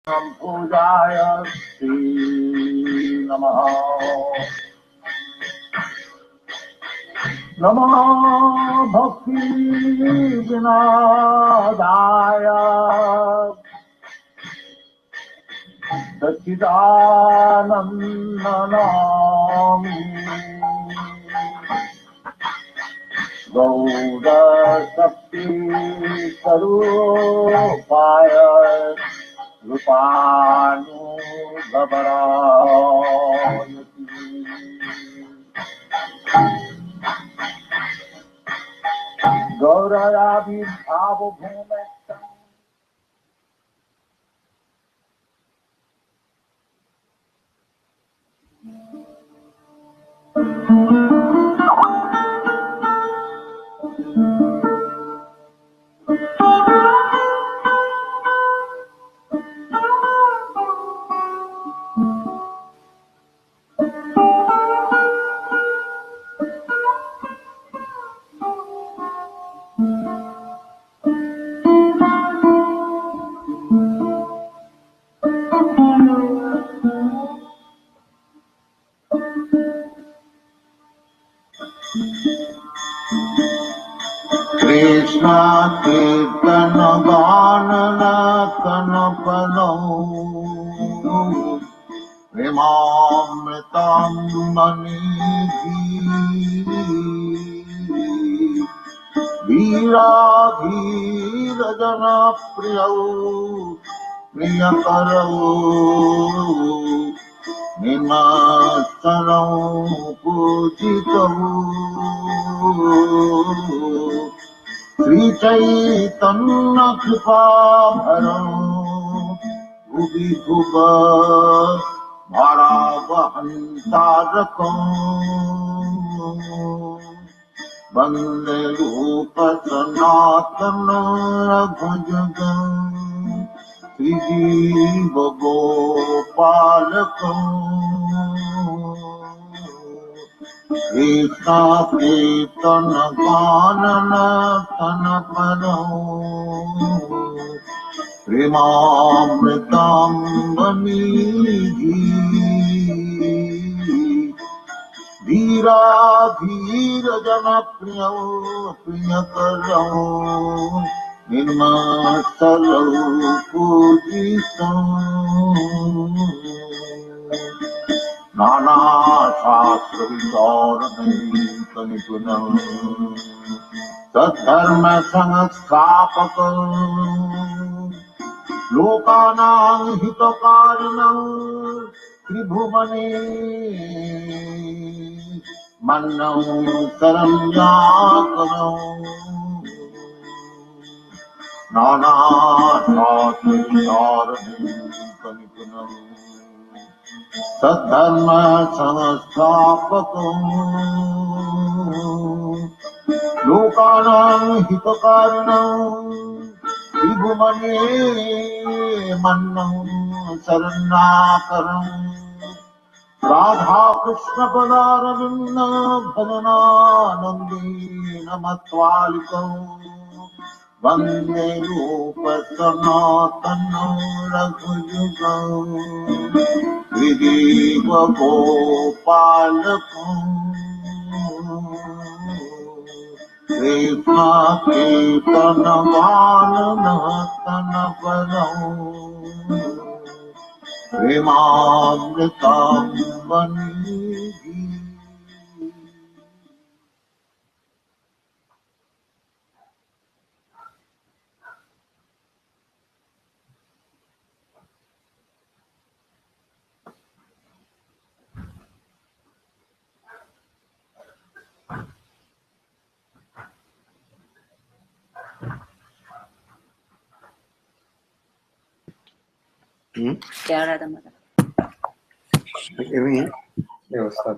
पूजाय श्री नमः। नमः भक्ति विनादाय सच्चिदानन्दनामि गौरशक्ति स्वरूपाय रूपानुगमनाय गौरयाभिर्भाव भूमे कृष्ण कीर्तन गान कन पनो प्रेमामृतं मनिधि वीराधीर जन प्रियौ प्रियकरौ निमत्सरौ पूजितौ श्री चैतन्य कृपाभरं भुवि भुव भारावहंतारकं वन्दे रूप सनातन रघुजुगं श्रीजीव गोपालकं कृष्ण कीर्तन गान तन परो प्रेमामृतं मनिधि धीराधीर जन प्रियौ प्रियकरौ निर्मत्सरौ पूजितौ नाना शास्त्र विचारनिपुणं सद्धर्म संस्थापक लोकानां हितकारिणं त्रिभुवने मन्नौ शरण्याकरौ नाना शास्त्र विचारनिपुणं सद्धर्म संस्थापकं लोकानां हितकारिणं त्रिभुवने मन्नं शरणाकरं राधा कृष्ण पदारविन्द भजनानन्देन मत्वालिकं वन्दे रूप सनातनं रघुयुगं श्रीदेव गोपालकं कृष्ण कीर्तन गान तन परं प्रेमामृतं मनिधि। क्या हो रहा था मतलब व्यवस्था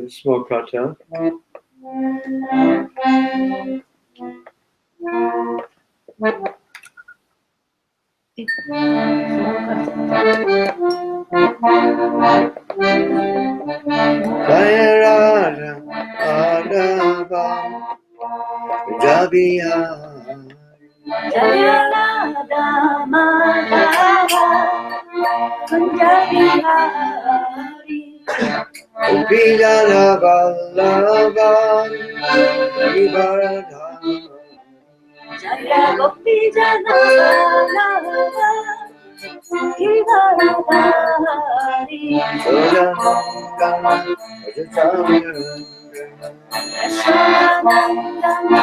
Small cartel. Jaya Gopi Janavallabha Giridharadhari Yashodanandana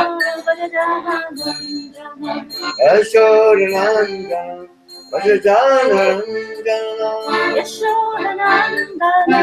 Vrajajanandana Yashodanandana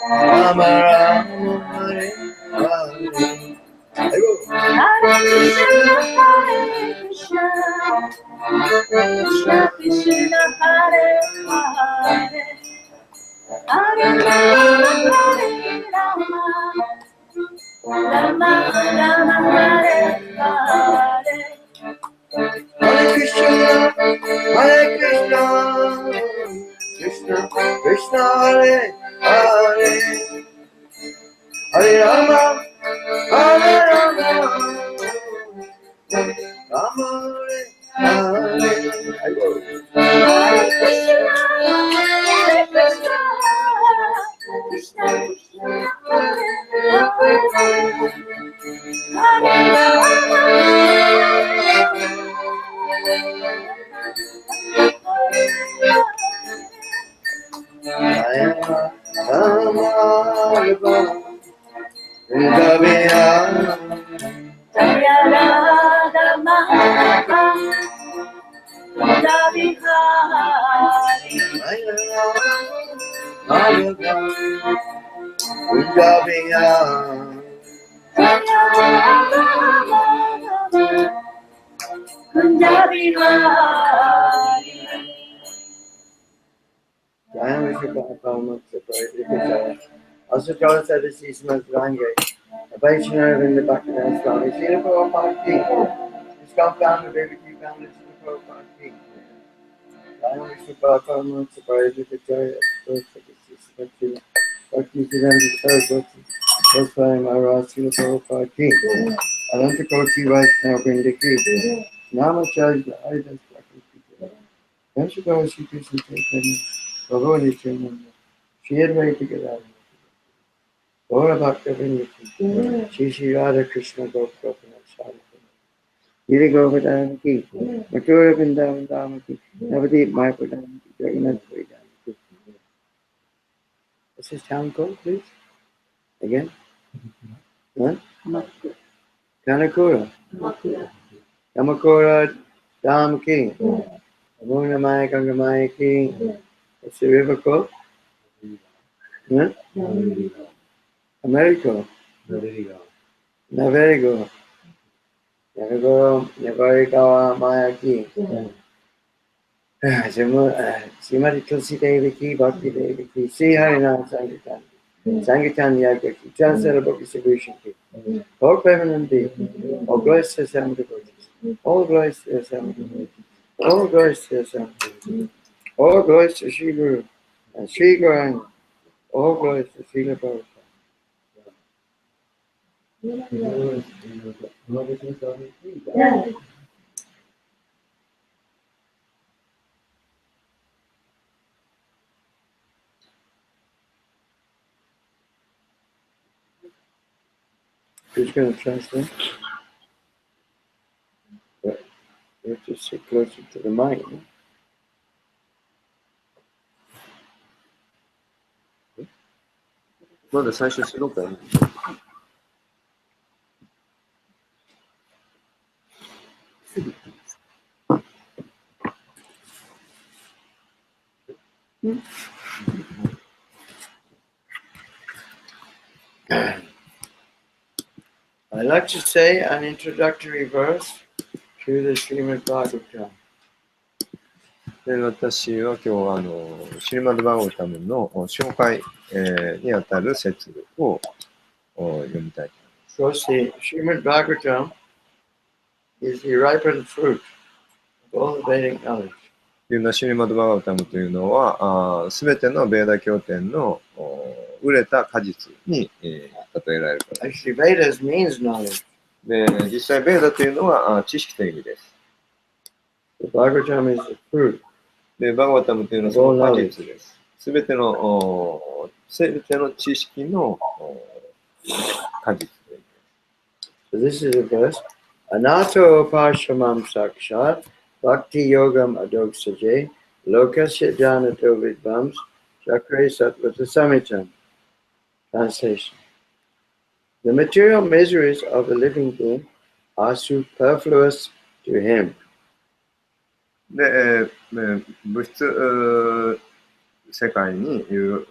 Rama Rama Hare Hare. Hare Krishna, Krishna Krishna, Hare Hare, Hare Rama, Rama Rama, Hare Hare. Hare Krishna, Krishna Krishna, Hare Hare, Hare Rama, Rama Hare Hare. Hare Krishna, Krishna Krishna, Hare Hare, Jaya Radha Madhava, Kunja Bihari. Jaya Radha Madhava, Kunja Bihari. Also, Charles said this is my language. A Vaishnava in the Bhaktivedanta Swami, Srila Prabhupada King. His compound of every key found is Srila Prabhupada King. Jaya Vishnu Prabhupada separated the joy of birth of the system. Bhakti Siddhanta Saraswati, Goswami Maharaj, Srila Prabhupada King. Ananta Koti Vaishnava Vrindaki. Namacharya Haridas Bhakti. Vanshakara Sri Krishna Chaitanya, Prabhu Nityananda, Shri Advaita Gadadhar, Gaura Bhakta Vrindaki, Shri Radha Krishna Gopinath Sadhana, Giri Govardhana Ki, Mathura Vrindavan Dhama Ki, Navadip Mayapur Dhama Ki, Jagannath Puri Dhama Ki. What's his town called, please? Again? Huh? Kanakura. Kamakura Dham Ki. Amunamaya Gangamaya Ki. What's the river called? Huh? America. Naverigo. Navarikawa Maya Ki. Srimati Tulsi Devi Ki, Bhakti Devi Ki, Sri Harinam Sankirtan, Sankirtan Yagya Ki, Chansara Bhakti Subhushan Ki, all Premanand Devi, all glories to the seven devotees, all glories to the seven devotees, all glories to the seven devotees, all glories to Sri Guru and Sri Gauranga, all glories to Srila Prabhupada. Who's going to translate? But you have to sit closer to the mic. No? I'd like to say an introductory verse to the Srimad Bhagavatam. で私は今日シリマッド・バーガータムの紹介、にあたる説を読みたいと思います。Of course, the Srimad Bhagavatam is the ripened fruit of all the Vedic knowledge. というのはシリマッド・バーガータムというのはすべてのベーダ経典の熟れた果実に、例えられるからです。Actually, Vedas means knowledge. で実際ベーダというのは知識という意味です。The Bhagavatam is the fruit. でバーガータムというのはその果実です。すべての知識の果実という意味です。So this is a verse. Anato Pashamam Sakshat Bhakti Yogam Adoksaje Lokasya Janato Vidvams Chakre Satvata Samitam. Translation. The material miseries of a living being are superfluous to him. で、物質世界にいる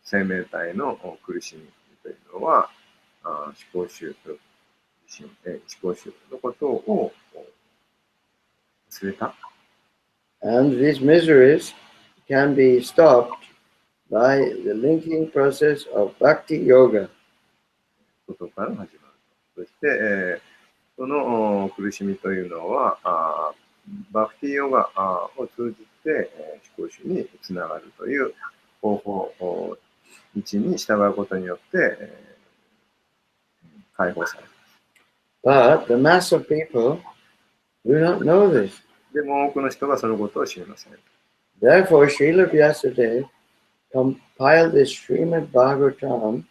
生命体の苦しみというのは、思考集のことを忘れた。And these miseries can be stopped by the linking process of bhakti yoga. ことから始まる。そして、その苦しみというのは、バクティヨガを通じて思考集につながるという方法、道に従うことによって解放される。But the mass of people do not know this. でも多くの人がそのことを知りません。Therefore, Srila Vyasadeva compiled this Srimad Bhagavatam.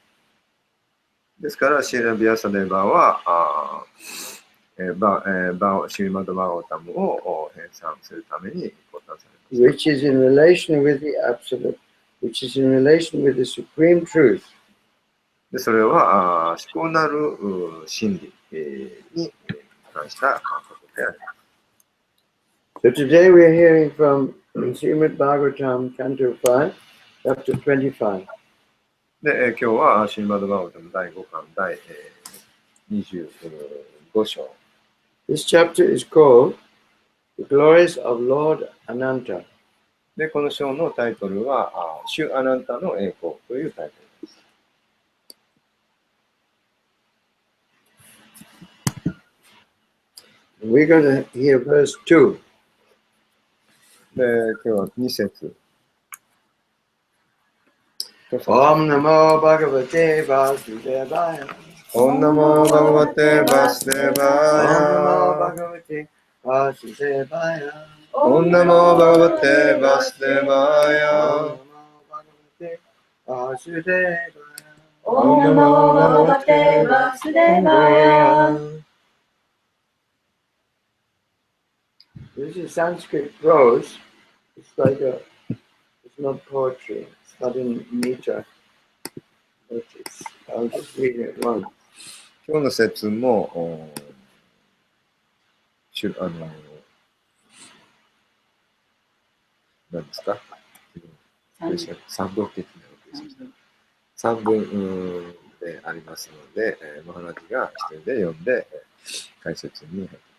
ですから、シーラ・ビアサデバは、シリマド・バーガタムを編纂するために考案されました。Which is in relation with the absolute, which is in relation with the supreme truth. でそれは思考なる真理に関した感覚であります。So today we are hearing from Srimad Bhagavatam, Canto 5, Chapter 25. で、今日はシリマド・バーガタム第5巻第25章。This chapter is called The Glories of Lord Ananta. で、この章のタイトルは、主アナンタの栄光というタイトルです。We're going to hear verse 2. で、今日は2節。Om Namo Bhagavate Vasudevaya. Om Namo Bhagavate Vasudevaya. Om Namo Bhagavate Vasudevaya. Om Namo Bhagavate Vasudevaya. This is Sanskrit prose. It's like it's not poetry. It's not in meter. But I'll just read it once. 今日の説も、何ですか三分的な三分でありますので、マハラジが一人で読んで解説に入って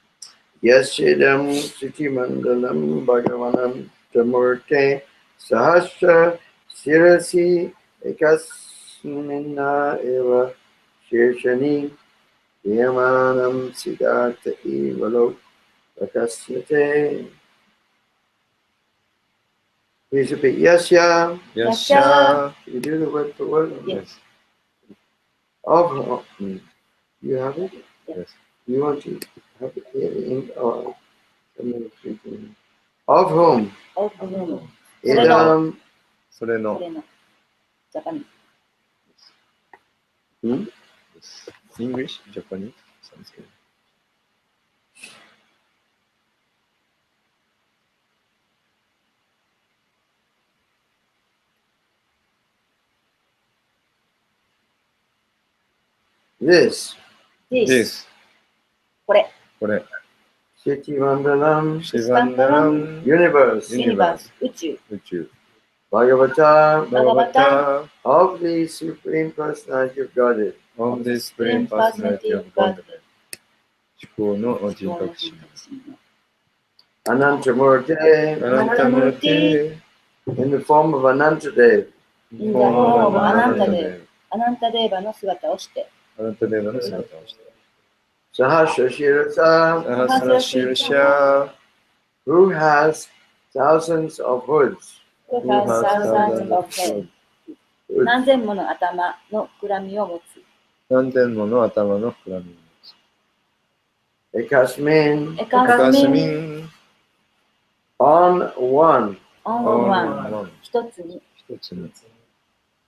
Yasidam Sitimandalam Bhagavanam Tamurte Sahasra Sirasi Ekasmina Eva Shirshani Yamanam Siddhartha Ivalo Vakasyate. Please repeat. Yasya. よっしゃ You do the word for word. Yes. Of you have it? Yes. You want to have it here in of whom? Of whom? Idam. それのそれのジャパニー Hmm? English, Japanese, Sanskrit. This. This. これこれ。 Sitimandalam シバンダラン universe. ユニバース宇宙宇宙。 Bhagavata バガバタ of the Supreme Personality of Godhead. of the Supreme Personality of God. 思考の人格心。 Anantamurti アナンタムーテ in the form of Anantadev. インザフォームアナンタデアナンタデーバの姿をしてアナンタデーバの姿をして。 Sahasra Shirasa アハスラシルシャ who has thousands of hoods. Who has thousands of heads 何千もの頭の膨らみを持つ何千もの頭の膨らみ。 Ekasmin エエカスミカスミンン on one. オンワン一つに一つに。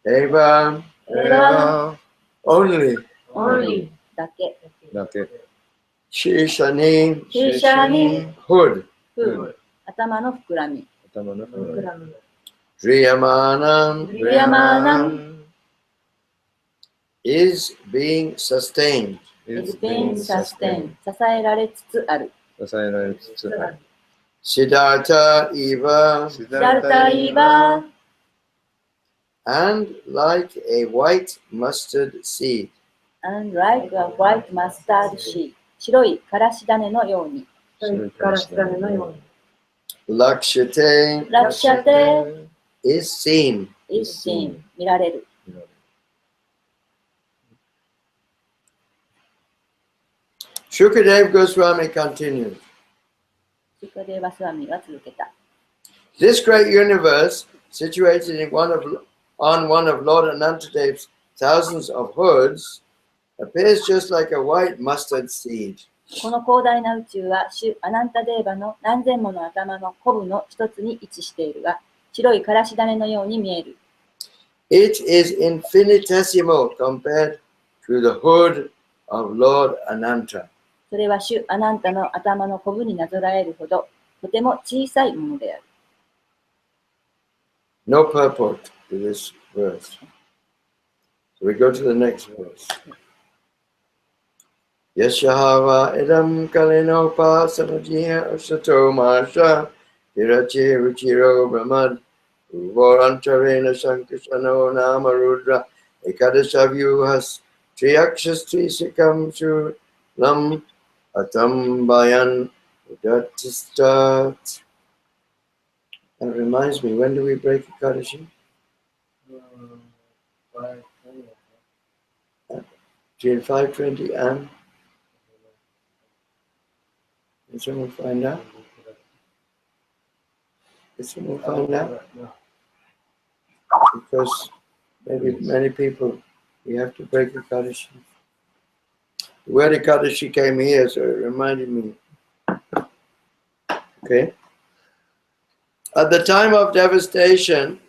Eva エラ only. オンリーだけだけ。 Shishani シーシャーに hood. 頭の膨らみ頭の膨らみ。 Driyamanam リヤマーナン is being sustained. is being sustained 支えられつつある支えられつつある。 Siddhartha Eva シダルタイバー and like a white mustard seed. And like a white mustard seed. 白いからし種のように。からし種のように。Lakshate ラクシャテ is seen. 一心見られる。Shukadev Goswami continued. シュカデーバスワミが続けた。This great universe, situated on one of Lord Anantadev's thousands of hoods, appears just like a white mustard seed. この広大な宇宙は、シュアナンタデーバの何千もの頭のコブの一つに位置しているが、白いからし種のように見える。It is infinitesimal compared to the hood of Lord Ananta. それはシュアナンタの頭のコブになぞらえるほど、とても小さいものである。No purport to this verse. So we go to the next verse. Yashahava idam kalinopa sanajiya usato masha tirachi ruchiro brahmad uvorantarena sankasano nama rudra ekadasavyuhas triyakshas trisikam sulam atambayan udatistat. That reminds me, when do we break Ekadashi? Between 5:20 and? Can someone find out? Can someone find out? Because maybe many people, we have to break Ekadashi. The word Ekadashi came here, so it reminded me. Okay. At the time of devastation,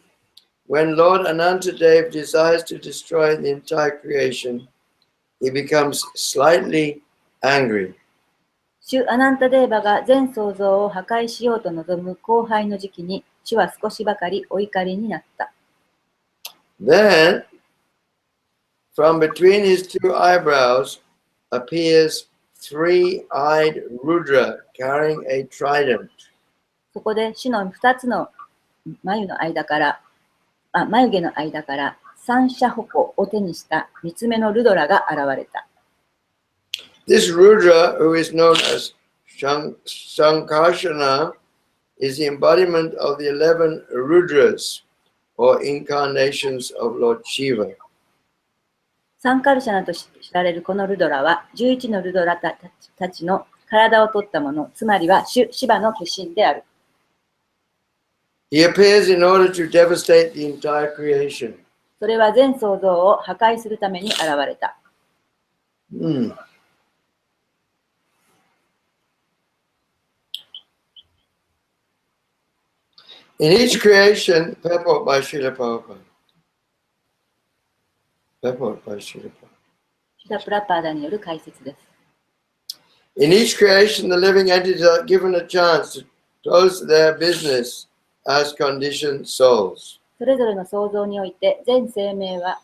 when Lord Anantadev desires to destroy the entire creation, he becomes slightly angry. シュアナンタデーバが全創造を破壊しようと望む荒廃の時期に、主は少しばかりお怒りになった。Then, from between his two eyebrows appears three-eyed Rudra carrying a trident. そこで主の二つの眉毛の間から三者矛を手にした三つ目のルドラが現れた。This Rudra, who is known as Sankarsana, is the embodiment of the 11 Rudras, or incarnations of Lord Shiva. サンカルシャナと知られるこのルドラは、11のルドラたちの体を取ったもの、つまりはシバの化身である。He appears in order to devastate the entire creation. それは全創造を破壊するために現れた。In each creation, purport by Srila Prabhupada. Purport by Srila Prabhupada. シュラプラパーダによる解説です。In each creation, the living entities are given a chance to close their business as conditioned souls. それぞれの創造において、全生命は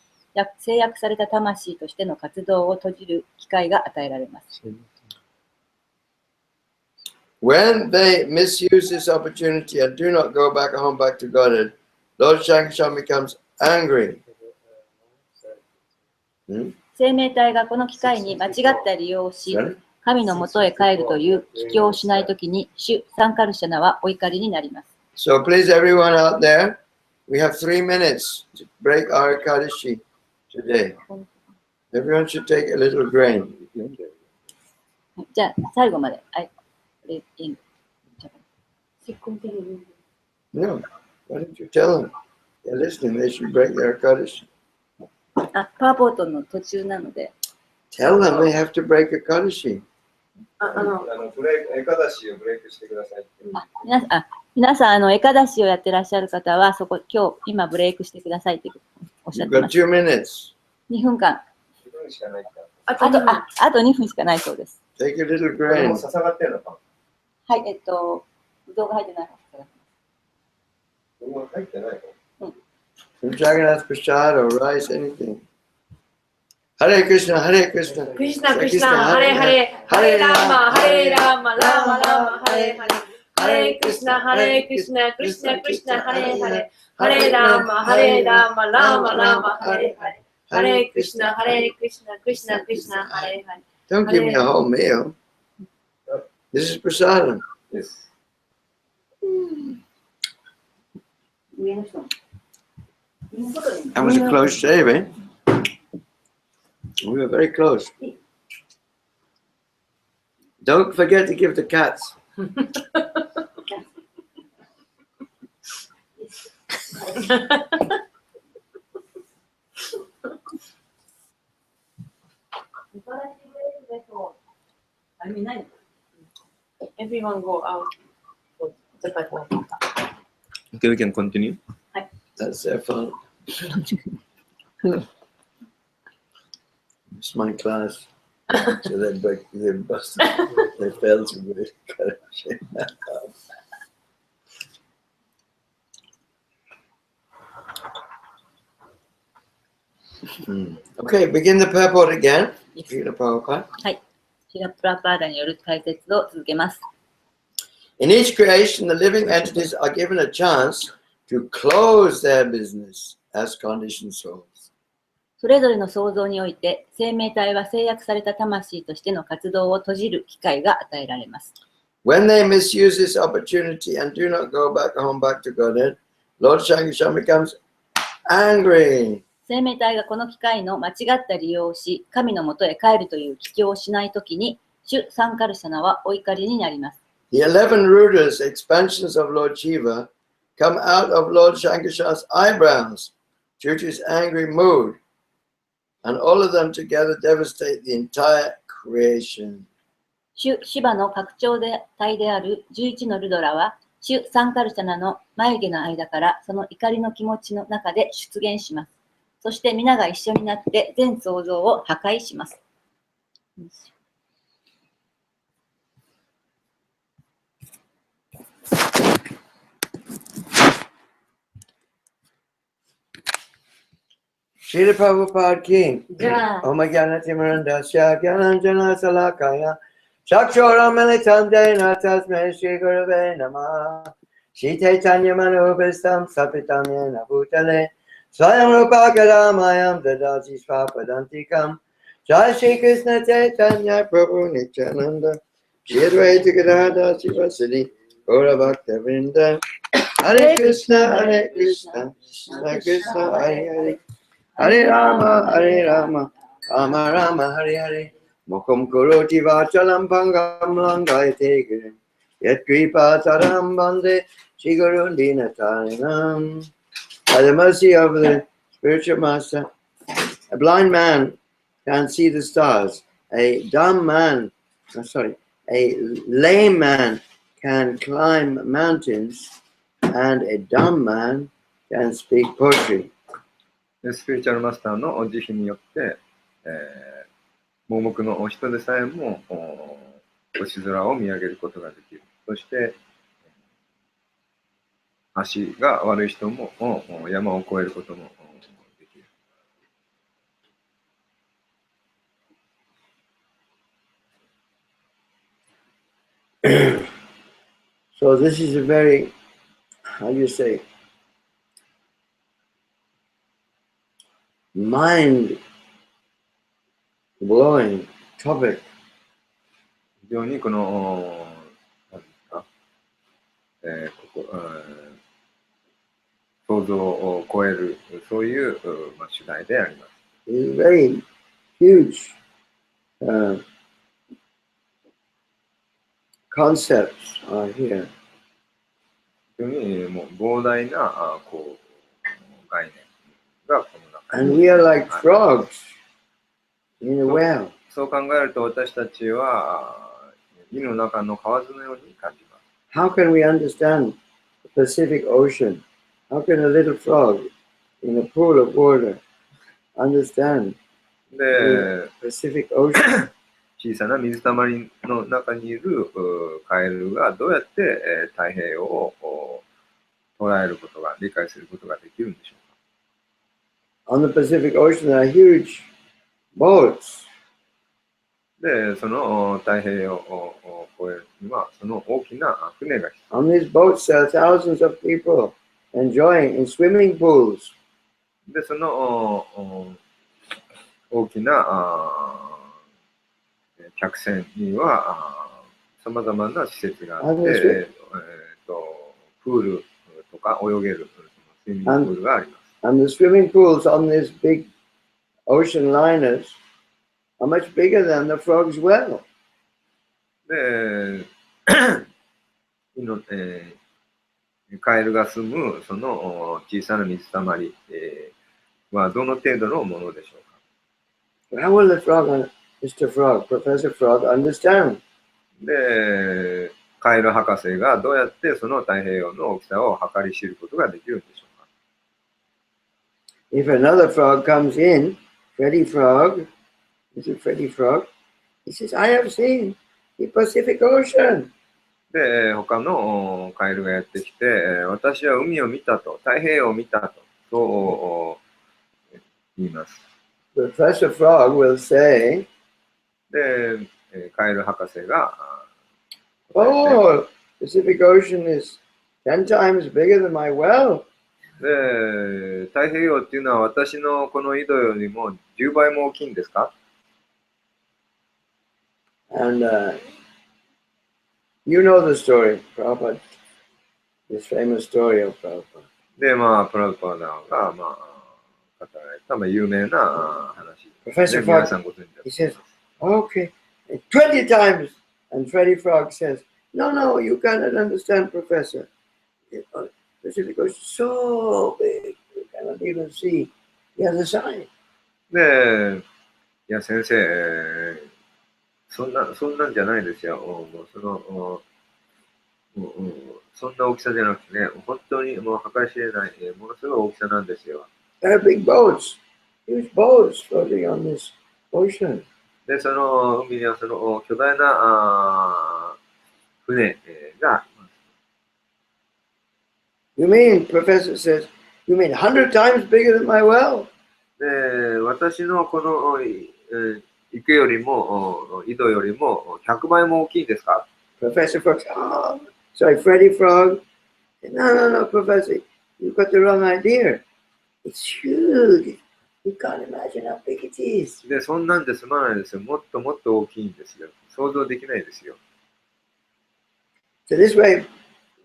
制約された魂としての活動を閉じる機会が与えられます。When they misuse this opportunity and do not go back home, back to Godhead, Lord Shankar becomes angry. 生命体がこの機会に間違った利用をし、神のもとへ帰るという帰郷をしないときに、主サンカルシャナはお怒りになります。So please, everyone out there, we have 3 minutes to break our Ekadashi today. Everyone should take a little grain. じゃあ、最後まで。No, why don't you tell them? They're listening, they should break their Ekadashi. パワーポートの途中なので。Tell them they have to break Ekadashi. エカダシをブレイクしてくださいって。皆さん、エカダシをやってらっしゃる方は、今ブレイクしてくださいっておっしゃ You've ってま got す。 2 minutes. 2分間。2分しかないから。あと2分しかないそうです。Take a little これ grain. も捧がってるのか。はい、ぶどうが入ってない方から。これも入ってないの。Some Jagannath Prasad or rice, anything. Hare Krishna, Hare Krishna. Krishna Krishna, Hare Hare, Hare Rama, Hare Rama, Rama Rama, Hare Hare. Hare Krishna, Hare Krishna, Krishna Krishna, Hare Hare, Hare Rama, Hare Rama, Rama Rama, Hare Hare. Hare Krishna, Hare Krishna, Krishna Krishna, Hare Hare. Don't give me a whole meal. This is prasadam. Yes. That was a close shave, eh? We were very close. Don't forget to give the cats. Everyone go out. Okay, we can continue. That's their fault. It's my class. So they busted. They failed to do it. Okay, begin the purport again. Srila Prabhupada. シラプラパーダによる解説を続けます。In each creation, the living entities are given a chance to close their business as conditioned souls. それぞれの創造において、生命体は制約された魂としての活動を閉じる機会が与えられます。When they misuse this opportunity and do not go back home, back to Godhead, Lord Shankar becomes angry. 生命体がこの機会の間違った利用をし、神のもとへ帰るという帰郷をしないときに、主サンカルシャナはお怒りになります。The 11 Rudas, expansions of Lord Shiva, come out of Lord Shankar's eyebrows due to his angry mood, and all of them together devastate the entire creation. 主シバの拡張体である11のルドラは、主サンカルシャナの眉毛の間からその怒りの気持ちの中で出現します。そして皆が一緒になって全創造を破壊します。Srila Prabhupada King. じゃあ、 Om Gyanatimarandasya Gyananjana Salakaya Chakshoram Militandena Tasme Shri Gurave Namah Shri Chaitanya Manubhistam Sapitam Yena Bhutale Swayam Rupa Kadamayam Dadati Svapadantikam Jai Shri Krishna Chaitanya Prabhu Nityananda Shri Advaita Gadadha Sivasili Gaura Bhakta Vrinda Hare Krishna Hare Krishna Krishna Krishna Hare Hare Hare Rama Rama Rama Hare Hare Mokum Kuroti Vachalam Pangam Langayate Girim Yet Kripa Taram Bande Shri Guru Dinatarinam. By the mercy of the spiritual master, a blind man can see the stars. A lame man can climb mountains, and a dumb man can speak poetry. スピリチュアルマスターの慈悲によって、盲目の人でさえも星空を見上げることができる。そして、足が悪い人も山を越えることもできる。So this is a very, how do you say, mind-blowing topic. 非常にこの、何ですか、想像を超える、そういう、主題であります。It's very huge concepts are here. 非常にもう膨大な概念がこの中に。And we are like frogs in a well. そう考えると私たちは井の中の蛙のように感じます。How can we understand the Pacific Ocean? How can a little frog in a pool of water understand で、 the Pacific Ocean? 小さな水たまりの中にいるカエルがどうやって太平洋を捉えることが、理解することができるんでしょうか。 On the Pacific Ocean there are huge boats で、その太平洋を越えるには、その大きな船が必 On these boats, there are thousands of people enjoying in swimming pools. 要。で、その大きな客船にはさまざまな施設があって、プールとか泳げるスイミングプールがあります。And the swimming pools on these big ocean liners are much bigger than the frog's well. で、カエルが住むその小さな水たまりはどの程度のものでしょうか。How will the frog, Mr. Frog, Professor Frog, understand? で、カエル博士がどうやってその太平洋の大きさを計り知ることができるんでしょうか。If another frog comes in, Freddy Frog, is it Freddy Frog? He says, I have seen the Pacific Ocean. で、他のカエルがやってきて、私は海を見たと、太平洋を見たと、そう言います。Professor Frog will say, で、カエル博士が、Oh, Pacific Ocean is 10 times bigger than my well. で、太平洋っていうのは私のこの井戸よりも10倍も大きいんですか？ And you know the story, Prabhupada, this famous story of Prabhupada. で、まあ、プラブパーダーが、まあ、語られた、まあ、有名な話。 Professor 皆 Frog, さんご存知だと he says, okay, 20 times. And Freddy Frog says, no, you cannot understand, Professor. The Pacific Ocean is so big, you cannot even see the other side. で、いや、先生、そんなんじゃないですよ。もうそんな大きさじゃなくてね、本当にもう計り知れない、ものすごい大きさなんですよ。There are big boats, huge boats floating on this ocean. で、その海にはその巨大な船があります。You mean, Professor says, you mean 100 times bigger than my well? で、私のこの池よりも、井戸よりも100倍も大きいですか？ Professor Frog, oh, sorry, Freddy Frog. No, Professor, you've got the wrong idea. It's huge. You can't imagine how big it is. で、そんなんで済まないですよ。もっともっと大きいんですよ。想像できないですよ。So this way,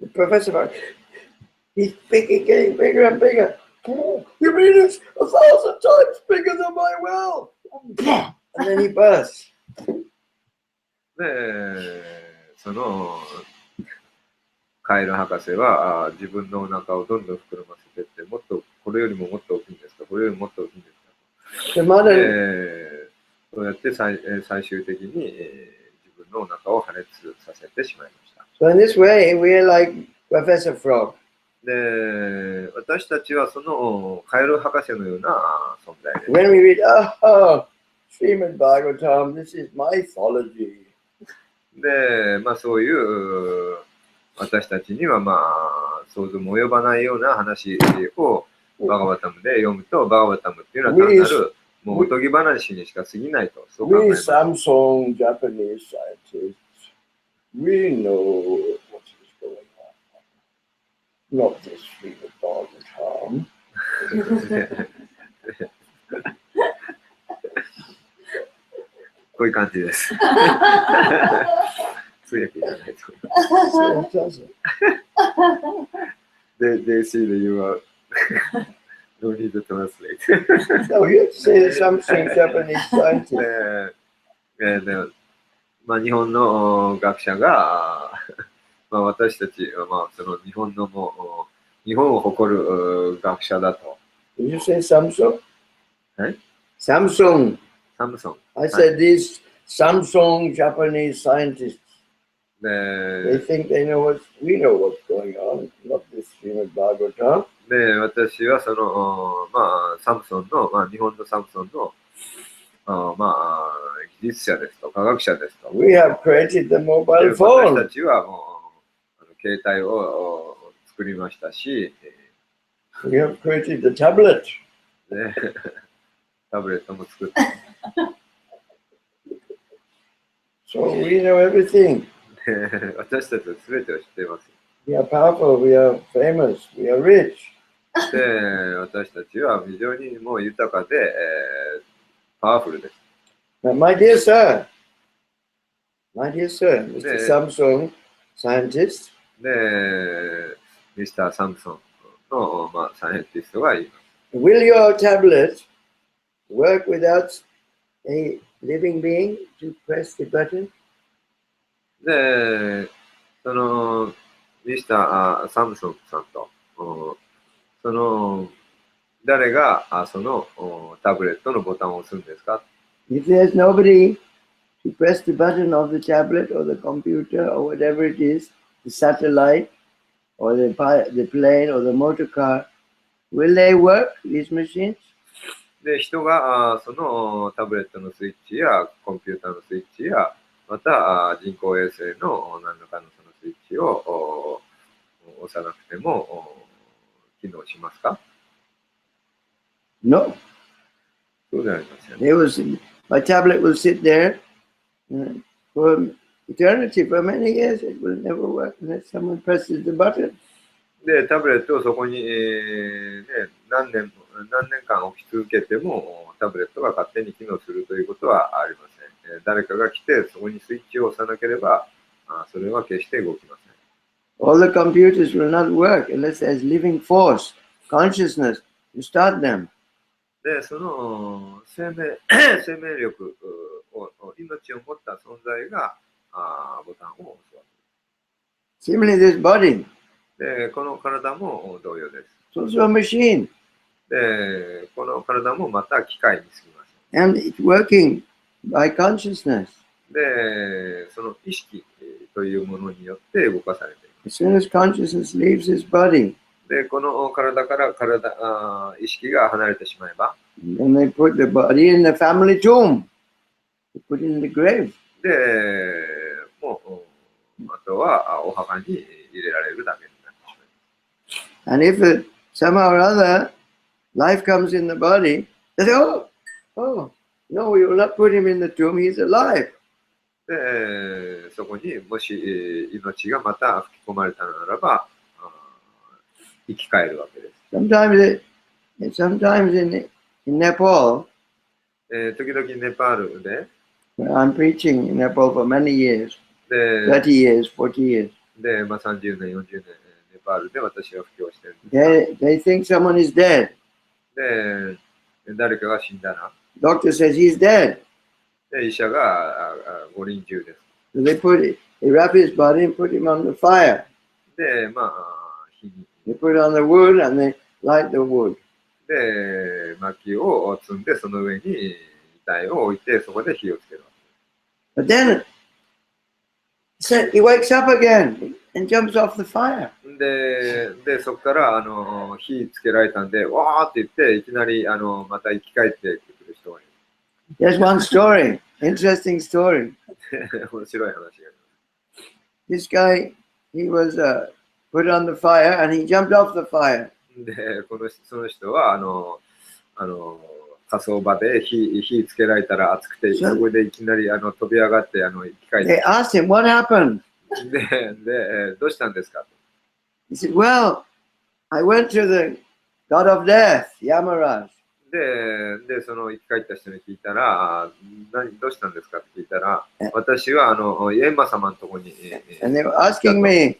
the Professor Frog, he's getting bigger and bigger. Oh, you mean it's 1,000 times bigger than my well? And then he bursts. で、そのカエル博士は自分のお腹をどんどん膨らませていって、もっとこれよりももっと大きいんですか、これよりももっと大きいんですか。 The modern, そうやって最終的に自分のお腹を破裂させてしまいました。so in this way, we're like Professor Frog. で、私たちはそのカエル博士のような存在です。When we read, oh, Srimad Bhagavatam, this is mythology. で、まあそういう私たちにはまあ想像も及ばないような話をバガバタムで読むと、バガバタムっていうのは単なるもうおとぎ話にしか過ぎないと、そう考え We ます。 Samsung Japanese scientists, we know what is going on. Not this Srimad Bhagavatam. こういう感じです。通訳いらないと。 So it doesn't. They see that you are no need to translate. No, you have to say the Samsung Japanese scientists. でまあ、日本の学者が、まあ、私たちは、まあ、その日本のも日本を誇る学者だと。Did you say Samsung? Hey? Samsung. サムソン。 I said these Samsung Japanese scientists. They で、 think they know what we know what's going on. Not this Srimad Bhagavatam. で私はその、まあ、サムソンの、まあ、日本のサムソンの、まあ、技術者ですと、科学者ですと。 We have created the で mobile 私 phone. たちはもう携帯を作りましたし、 We have created the tablet. ね、タブレットも作って。So we know everything. で私たちは全てを知っています。We are powerful, we are famous, we are rich. で、私たちは非常にもう豊かで、パワフルです。Now, my dear sir, Mr. Samsung, scientist, で、ミスター・サムソンの、サイエンティストが言います。will your tablet work without a living being to press the button? で、その、ミスター・サムソンさんと、その、誰がそのタブレットのボタンを押すんですか？ If there's nobody to press the button of the tablet or the computer or whatever it is, the satellite or the plane or the motor car, will they work, these machines? で、人がそのタブレットのスイッチやコンピューターのスイッチや、また人工衛星の何らかのそのスイッチを押さなくても機能しますか？ No. そうではありません。My tablet will sit there for eternity, for many years. It will never work unless someone presses the button. で、タブレットをそこに、何年間置き続けても、タブレットが勝手に機能するということはありません。誰かが来て、そこにスイッチを押さなければ、それは決して動きません。All the computers will not work unless there's living force, consciousness to start them. で、その生命力命を持った存在がボタンを押すわけです。Similarly, this body. で、この体も同様です。It's also a machine. で、この体もまた機械に過ぎます。And it's working by consciousness. で、その意識というものによって動かされています。As soon as consciousness leaves his body, で、この体から意識が離れてしまえば、then they put the body in the family tomb. They put it in the grave. で、もう、あとはお墓に入れられるだけになってしまいます。And if somehow or other life comes in the body, they say, oh, no, we will not put him in the tomb, he's alive. で、そこにもし命がまた吹き込まれたならば、生き返るわけです。Sometimes in Nepal, 時々ネパールで、I'm preaching in Nepal for many years, で、30 years, 40 years. で30年、40年、ネパールで私は布教してるんですが、They think someone is dead. で、誰かが死んだら、Doctor says he's dead. で医者が五輪中です。So they wrap his body and put him on the fire. で、火に。They put it on the wood and they light the wood. で、薪を積んで、その上に遺体を置いて、そこで火をつけるわけです。But then he wakes up again and jumps off the fire. で、そこから火つけられたんで、わーって言って、いきなりまた生き返ってくる人がいる。There's one story, interesting story. 面白い話があります。This guy, he was put on the fire and he jumped off the fire. で、その人は火葬場で火つけられたら熱くて、そこでいきなり飛び上がって生き返って。They asked him, what happened? で、どうしたんですか？ He said, well, I went to the god of death, Yamaraj. で、その生き返った人に聞いたら、どうしたんですかって聞いたら、私は閻魔様のところに。And they were asking me,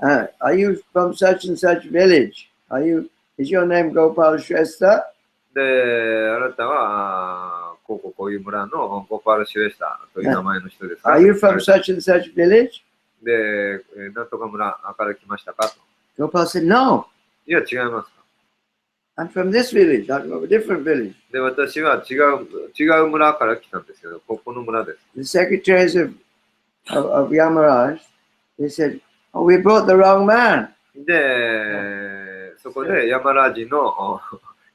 are you from such and such village? Is your name Gopal Shrestha? で、あなたはこういう村のゴパール・シュレスタという名前の人ですか？ Are you from such and such village? で、なんとか村から来ましたかと。Gopal said, no. いや、違います。I'm from this village. I'm from a different village. で、私は違う村から来たんですけど、この村です。The secretaries of Yamaraj, they said, oh, we brought the wrong man. で、そこでヤマラージの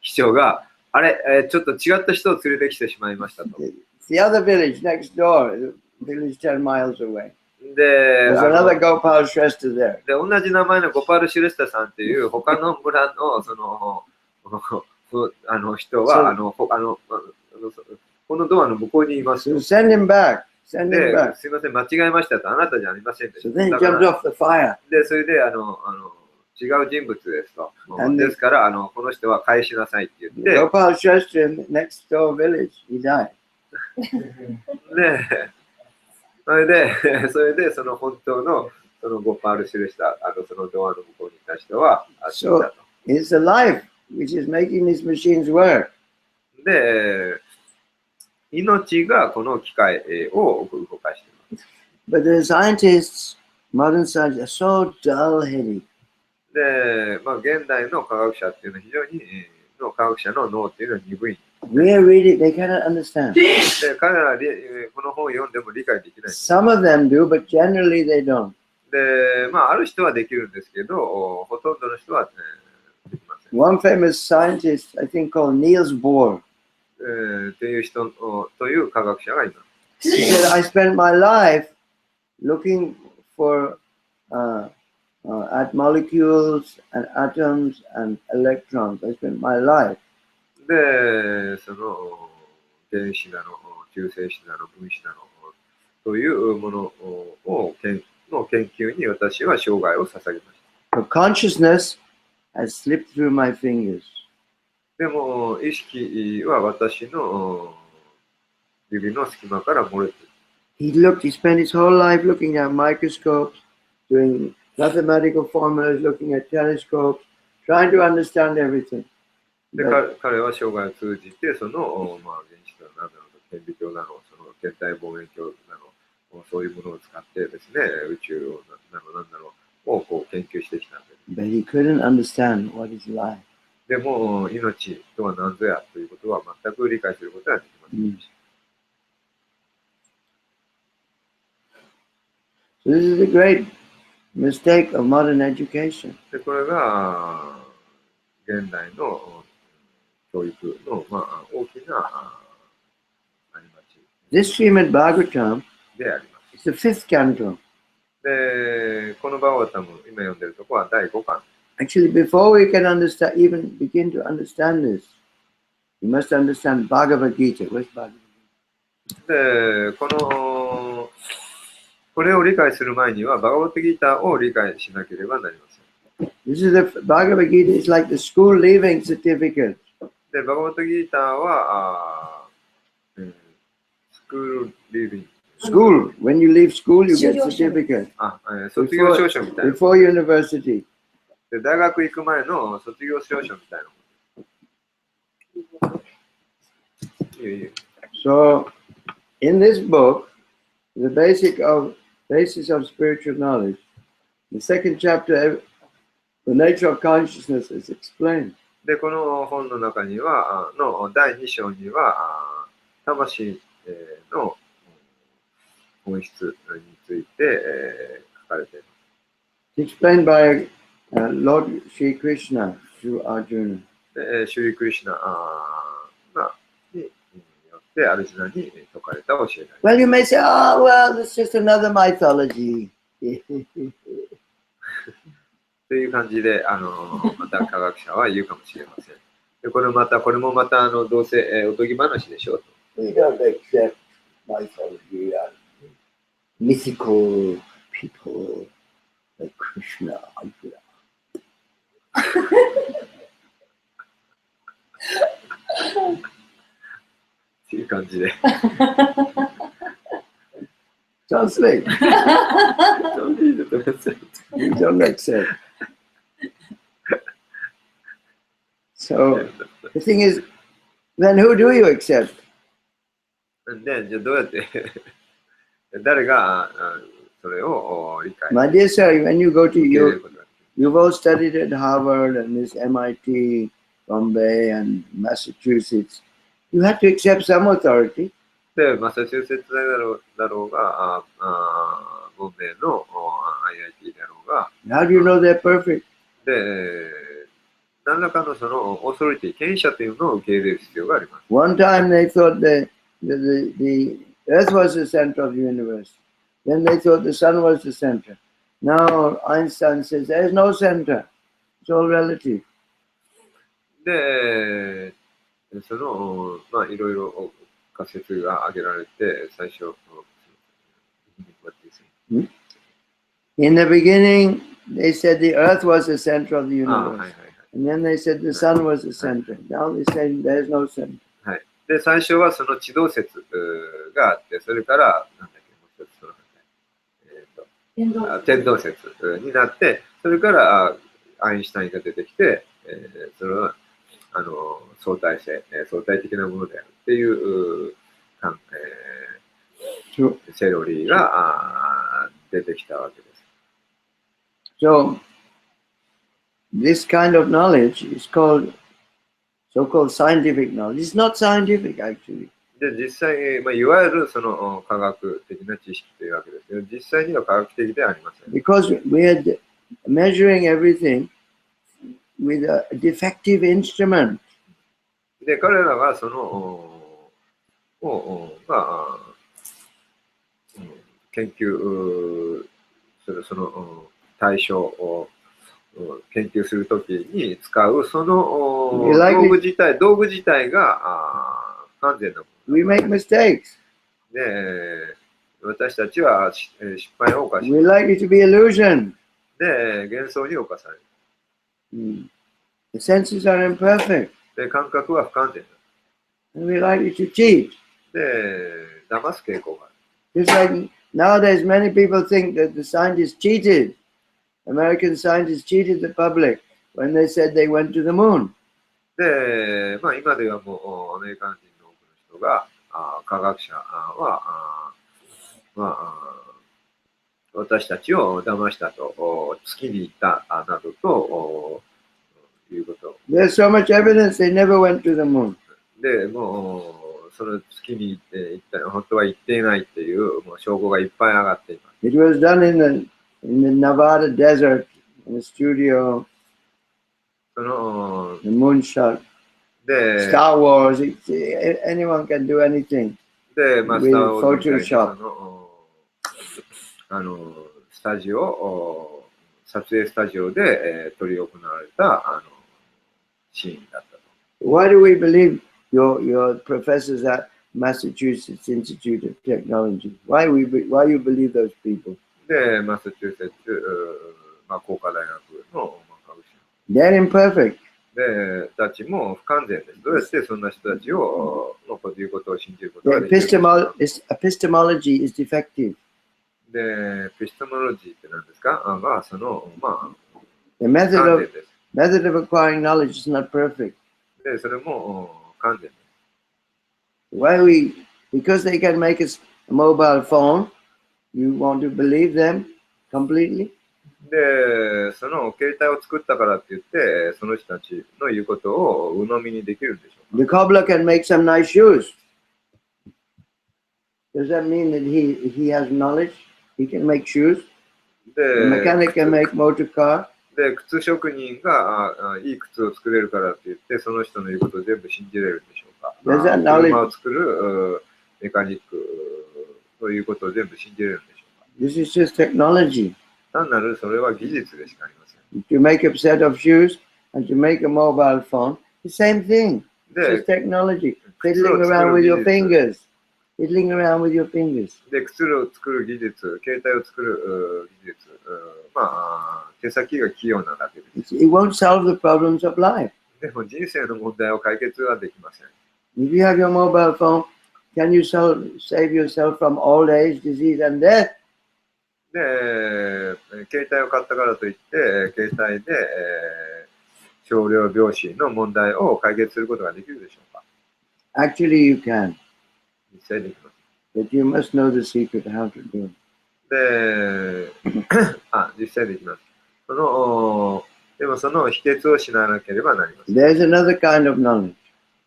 秘書が、あれ、ちょっと違った人を連れてきてしまいましたと。The other village next door, village 10 miles away. で、There's another Gopal Shrestha there. で、同じ名前のゴパール・シュレスタさんっていう他の村の人は、このドアの向こうにいます。So send him back. send him で、 back. すいません、間違えましたと、あなたじゃありませんでし So た。 then he だか jumped ら off the fire. で、それで違う人物ですと。 And ですからこの人は返しなさいって言って、 Gopal Shastri in the next door village, he died. で、それでその本当のそのゴパールシュレした、そのドアの向こうにいた人は死んだと。 It's the life which is making these machines work. で、命がこの機械を動かしています。 But the scientists, modern scientists, are so dull-headed. で、現代の科学者っていうのは非常に、科学者の脳っていうのは鈍い。 We're reading, they cannot understand. で、彼らはこの本を読んでも理解できない。 Some of them do, but generally they don't. で、ある人はできるんですけど、ほとんどの人は、できません。 One famous scientist, I think, called Niels Bohr, という人という科学者がいます。 he said, I spent my life looking for at molecules and atoms and electrons. I spent my life. で、その原子なの、中性子なの、分子なのというものの研究に私は生涯を捧げました。 But consciousness has slipped through my fingers. でも、意識は私の指の隙間から漏れている。 He spent his whole life looking at microscopes, doing mathematical formulas, looking at telescopes, trying to understand everything. で、彼は生涯を通じて、その、原子などの顕微鏡なの、その天体望遠鏡なの、そういうものを使ってですね、宇宙なの、なんだろう、をこう研究してきたんです。 But he couldn't understand what is life. でも、命とは何ぞやということは全く理解することはできませんでした。 So this is a great mistake of modern education. で、これが、現代の教育の、大きな過ち This Srimad Bhagavatam であります。 is the fifth canto. で、このバーガタム、今読んでるところは第5巻。 Actually, before we can understand, even begin to understand this, we must understand Bhagavad Gita. Where's Bhagavad Gita? で、これを理解する前には、バガバットギーターを理解しなければなりません。 This is the Bhagavad Gita is like the school leaving certificate. で、バガバットギーターは、スクールリービング。 School. When you leave school, you get certificate. 卒業証書みたいな。 Before university. で、大学行く前の卒業証書みたいな。So, in this book, the basis of spiritual knowledge, the second chapter, the nature of consciousness is explained. で、この本の中には、の第2章には、魂の本質について書かれています。 It's explained by Lord Sri Krishna to Arjuna. で、シュリー・クリシュナによってアルジュナに説かれた教えがあ Well, you may say, oh, well, it's just another mythology. という感じで、また科学者は言うかもしれません。で、これもまた、どうせ、おとぎ話でしょうと。 We don't accept mythology and mythical people like Krishna, Arjuna. という感じで。Translate. Don't need to translate. We don't accept. So the thing is, then who do you accept? で、じゃあどうやって誰がそれを理解 My dear sir, when you go to 受け入れることができる you've all studied at Harvard and this MIT, Bombay and Massachusetts. You have to accept some authority. で、マサチューセッツ大だろうが、ボンベイの IIT だろうが、 How do you know they're perfect? で、何らかのそのオーソリティ、権威者というのを受け入れる必要があります。 One time they thought the Earth was the center of the universe. Then they thought the sun was the center. Now Einstein says there's no center. It's all relative. で、その、いろいろ仮説が挙げられて、最初、ですね。In the beginning, they said the earth was the center of the ああ、はい universe. はいはい。 And then they said the sun was the center. Now they say there's no center. はい。で、最初はその地動説があって、それから、なんだっけ、もう一つその、天動説になって、それからアインシュタインが出てきて、それは相対性、相対的なものであるっていうセロリーが出てきたわけです。So, this kind of knowledge is called so-called scientific knowledge. It's not scientific, actually. で、実際、いわゆるその科学的な知識というわけですけど、実際には科学的ではありません。Because we are measuring everything with a defective instrument. で、彼らがその、研究するその対象を研究するときに使うその道具自体が不完全なもの。We make mistakes. で、私たちは失敗を犯し、 We're likely to be illusioned. で、幻想に侵される。The senses are imperfect. で、感覚は不完全だ。And we're likely to cheat. で、騙す傾向がある。 Just like nowadays, many people think that the scientists cheated. American scientists cheated the public when they said they went to the moon. で、今ではもうアメリカ人の多くの人が、科学者は、私たちを騙したと、月に行ったなどということ。There's so much evidence they never went to the moon. で、もう、その月に行って本当は行っていないっていうもう証拠がいっぱい上がっています。It was done in the Nevada desert, in a studio, その the moonshot, で、 Star Wars. Anyone can do anything. で、スターウォーズみたいな Photoshop. スタジオ、撮影スタジオで、執り行われたシーンだったと。Why do we believe your professors at Massachusetts Institute of Technology? Why you believe those people? で、マサチューセッツ、工科大学の科学者。They're imperfect. で、たちも不完全です。どうやってそんな人たちを、のいうことを信じることが The できるか。 epistemology is defective. で、エピステモロジーって何ですか？その、The 不 method 完 of 全です。 method of acquiring knowledge is not perfect. で、それも不完全です。 Because they can make us a mobile phone, you want to believe them completely? で、その携帯を作ったからって言って、その人たちの言うことを鵜呑みにできるんでしょう The cobbler can make some nice shoes. Does that mean that he has knowledge? He can make shoes? か。 The mechanic can make motor car? で、靴職人がいい靴を作れるからって言って、その人の言うことを全部信じれるんでしょうか。車を作るメカニックということを全部信じれるんでしょうか。 This is just technology. 単なるそれは技術でしかありません。 To make a set of shoes and to make a mobile phone, the same thing. It's just で、 technology. Fiddling around with your fingers. Fiddling around with your fingers. 靴を作る技術、携帯を作る技術、手先が器用なだけです。 It won't solve the problems of life. でも人生の問題を解決はできません。 If you have your mobile phone, can you save yourself from old age, disease, and death? で、携帯を買ったからといって、携帯で、少量病死の問題を解決することができるでしょうか？ Actually, you can. 実際できます。 But you must know the secret how to do it. で、実際できます。でもその秘訣を知らなければなりません。 There's another kind of knowledge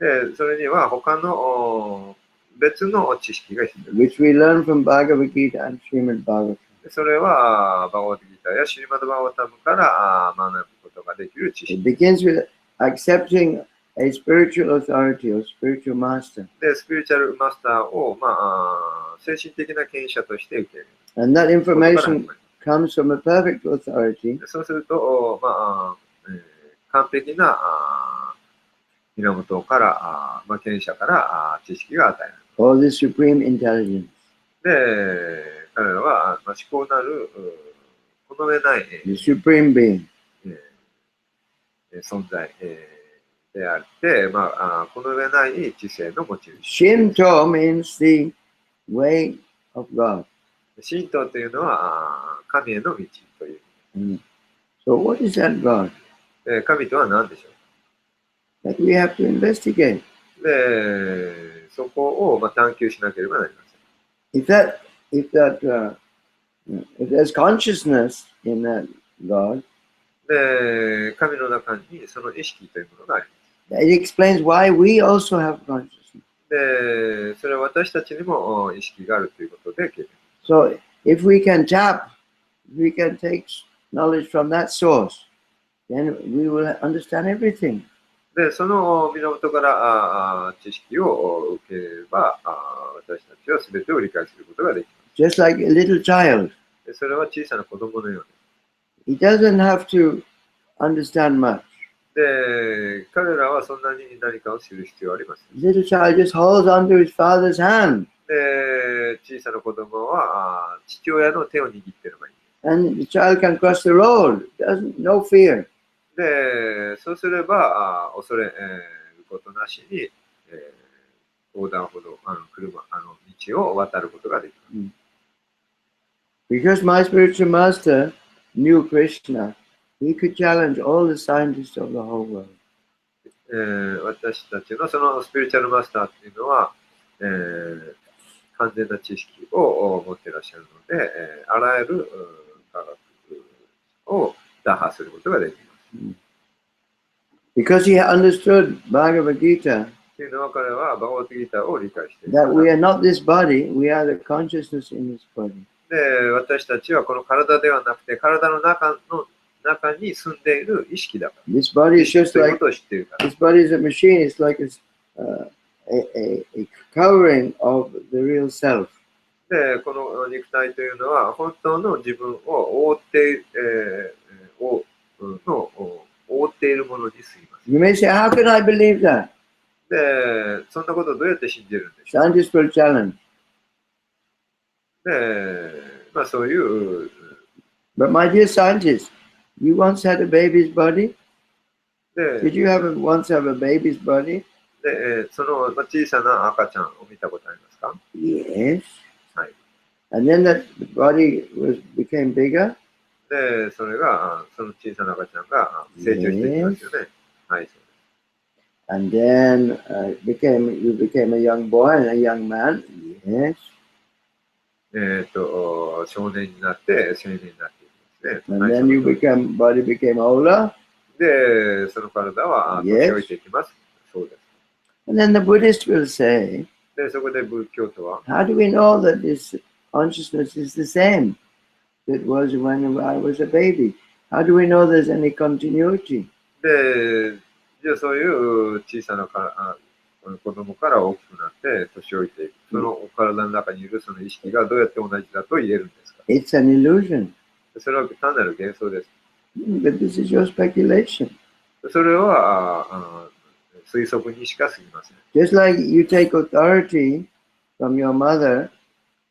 で、それには他の別の知識が必要です。 which we learn from Bhagavad Gita and Srimad Bhagavatam. それはバガバッドギターやシリマドバガバタムから学ぶことができる知 It 識。 begins with accepting a spiritual authority or spiritual master. で、スピリチュアルマスターを、精神的な権威者として受ける。 And that information comes from a perfect authority そうすると、完璧な源から、権威者から知識が与えられる。 or the supreme intelligence. で、彼らは、まあ、思考なる、この上ない、the Supreme Being. 存在、であって、まあ、この上ない知性の持ち主。Shinto means the way of God. 神道というのは神への道という。So what is that God? 神とは何でしょ That we have to investigate. う。で、そこをまあ探求しなければなりません。If there's consciousness in that God, で、神の中にその意識というものがありま it explains why we also have consciousness. す。で、それは私たちにも意識があるということで決めます。So if we can take knowledge from that source, then we will understand everything. で、その源から知識を受ければ、私たちは全てを理解することができます。 Just like a little child, でそれは小さな子供のよう he doesn't have to understand much. で、彼らはそんなに何かを知る必要はありません。 The little child just holds onto his father's hand, で、小さな子供は父親の手を握っていればいい。 and the child can cross the road. No fear. で、そうすれば恐れることなしに、横断歩道、道を渡ることができます。Because my spiritual master knew Krishna, he could challenge all the scientists of the whole world. 私たちのそのスピリチュアルマスターっていうのは、完全な知識を持っていらっしゃるので、あらゆる科学を打破することができます。Because he understood Bhagavad Gita, というのは彼はバガバットギーターを理解している。 that we are not this body, we are the consciousness in this body. で、私たちはこの体ではなくて、体の中に住んでいる意識だから。 This body is just という like ことを知っているから。 this body is a machine. It's like a covering of the real self. で、この肉体というのは本当の自分を覆っているものに過ぎます。 You may say, how can I believe that? で、そんなことをどうやって信じるんでしょう。 Scientists will challenge. で、まあそういう、 But my dear scientists, you once had a baby's body? で、 Did you once have a baby's body? でその小さな赤ちゃんを見たことありますか？ Yes. はい。 And then that body became bigger? で、それが、その小さな赤ちゃんが成長していきますよね。はい。 And then you became a young boy and a young man? Yes. 少年になって青年になっていきますね。 And はい、 then body became older? で、その体は年老いていきます。そうです。 And then the Buddhist will say, で、そこで仏教徒は、 how do we know that this consciousness is the same that was when I was a baby? How do we know there's any continuity? で、じゃあそういう小さな子供から大きくなって年老いていく。その体の中にいるその意識がどうやって同じだと言えるんですか？ It's an illusion. それは単なる幻想です。 But this is your speculation. それは推測にしか過ぎません。 Just like you take authority from your mother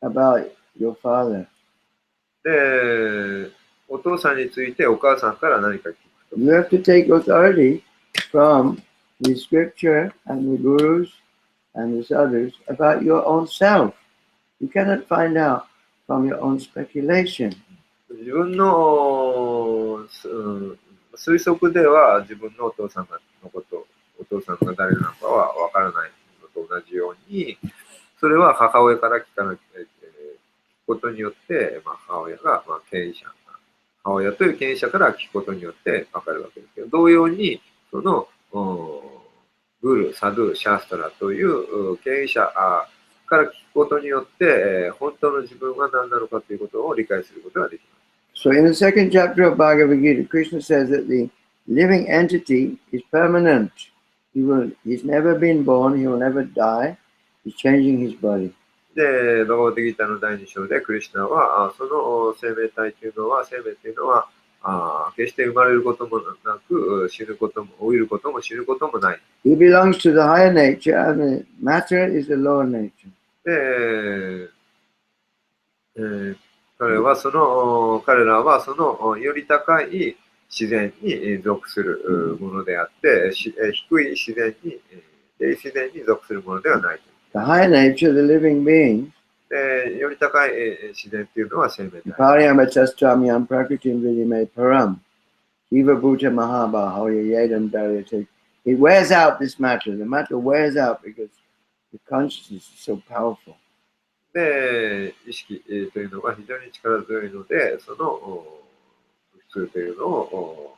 about your father. で、お父さんについてお母さんから何か聞くと。 You have to take authority from the scripture and the gurus and the sadhus about your own self. You cannot find out from your own speculation. 自分の推測では自分のお父さんのこと、お父さんが誰なのかは分からないのと同じように、それは母親から聞くことによって、母親が権威者、母親という権威者から聞くことによって分かるわけですけど、同様にそのグル、サドゥ、シャストラという権威者から聞くことによって、本当の自分は何なのかということを理解することができます。So in the second chapter of Bhagavad Gita, Krishna says that the living entity is permanent. He's never been born, he will never die. He's changing his body. で、バガバットギーターの第2章でクリシュナは、その生命体というのは、生命というのは、決して生まれることもなく、死ぬことも、老いることも死ぬこともない。He belongs to the higher nature and the matter is the lower nature. で、彼らはそのより高い自然に属するものであって、低い自然に、低自然に属するものではない。The higher nature of the living being, より高い自然というのは生命体。Pariyamatastamyam Prakritim Vidime Param, Jiva Bhuta Mahabahaya Yedam Daryate. It wears out this matter. The matter wears out because the consciousness is so powerful. で、意識というのが非常に力強いので、その物質というのを、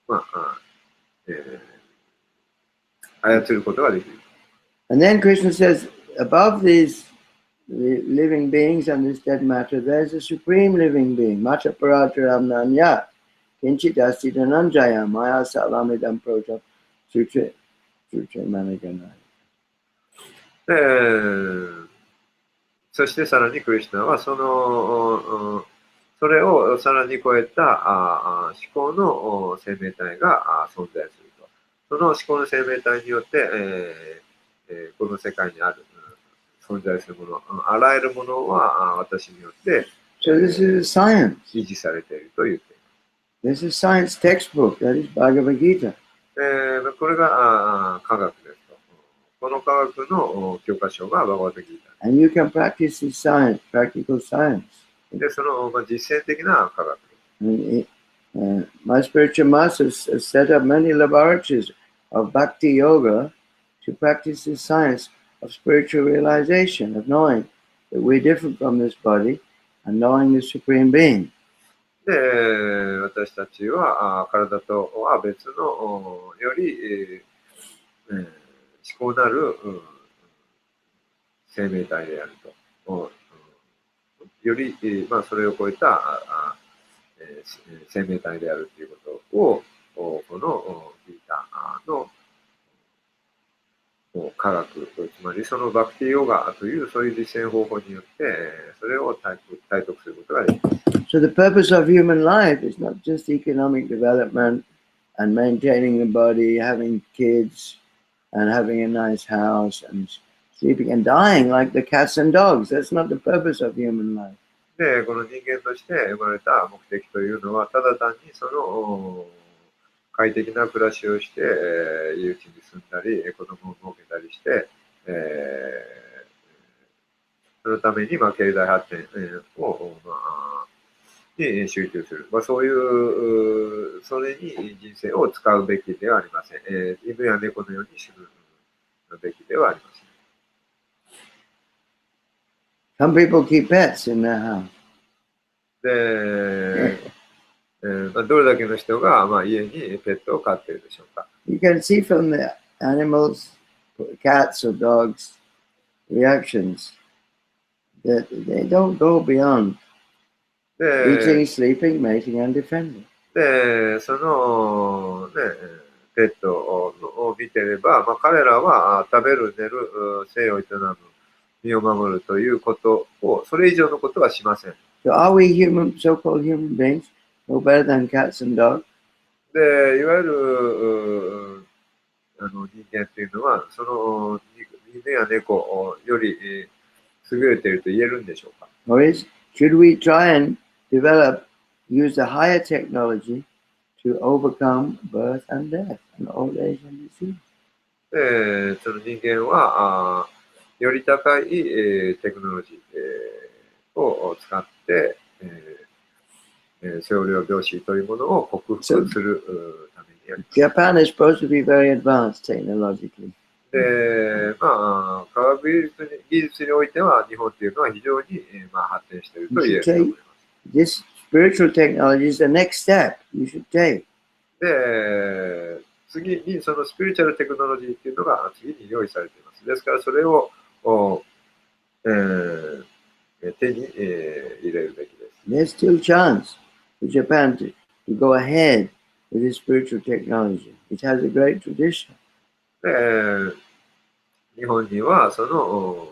まあ、操ることができる。And then Krishna says, above these living beings and this dead matter, there's a supreme living being, Mata Parataram Nanya, Kinchit Asita Nanjaya, Maya Salamidam Prota, Sutre Maniganaya. そしてさらにクリシュナはそれをさらに超えた思考の生命体が存在すると。その思考の生命体によって、この世界にある存在するもの、あらゆるものは私によって、So this is science. 維持されていると言っています。This is science textbook, that is Bhagavad Gita. これが科学ですと。この科学の教科書がバガバッドギータ。And you can practice this science, practical science. で、その実践的な科学。My spiritual masters have set up many laboratories of bhakti yoga to practice this science of spiritual realization, of knowing that we're different from this body and knowing the Supreme Being. で、私たちは体とは別のより、思考なる生命体であると。より、それを超えた生命体であるということを、このギータの科学、つまりそのバクティヨガというそういう実践方法によって、それを体得することができます。So the purpose of human life is not just economic development and maintaining the body, having kids and having a nice house and sleeping and dying like the cats and dogs. That's not the purpose of human life. で、この人間として生まれた目的というのは、ただ単にその快適な暮らしをして、有地に住んだり、子供を設けたりして、そのために経済発展を、に集中する。そういう、それに人生を使うべきではありません。犬や猫のように死ぬべきではありません。Some people keep pets in their house. で、どれだけの人が、家にペットを飼っているでしょうか。You can see from the animals, cats or dogs' reactions that they don't go beyond eating, sleeping, mating, and defending. で、その、ペットを見てれば、彼らは食べる、寝る、生を営む、身を守るということを、それ以上のことはしません。So are we human, so-called human beings, no better than cats and dogs? で、いわゆる人間っていうのは、その犬や猫より優れていると言えるんでしょうか。Or should we try and use the higher technology to overcome birth and death and old age and disease? その人間はより高いテクノロジーを使って、少量病死というものを克服するためにやります。Japan is supposed to be very advanced technologically. で、科学技術においては日本というのは非常に発展していると言えると思います。This spiritual technology is the next step you should take. で、次にそのスピリチュアルテクノロジーっていうのが次に用意されています。ですからそれを手に入れるべきです。There's still chance for Japan to go ahead with this spiritual technology. It has a great tradition. 日本にはその、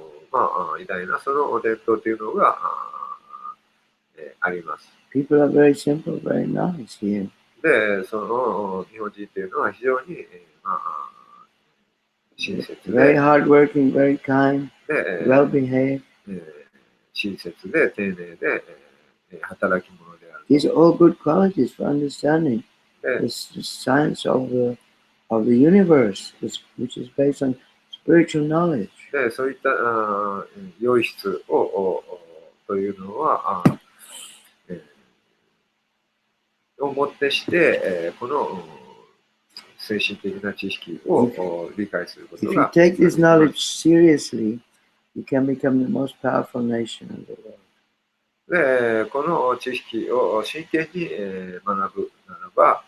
偉大なその伝統というのがあります。People are very simple, very nice here. で、その日本人というのは非常に、親切で、Very hardworking, very kind, well behaved. 親切で丁寧で、働き者である。 These are all good qualities for understanding で the science of the universe, which is based on spiritual knowledge. でそういった良い質というのはをもってして、この精神的な知識を理解すること If you が take this knowledge seriously, you can become the most powerful nation in the world. でこの知識を真剣に学ぶならば、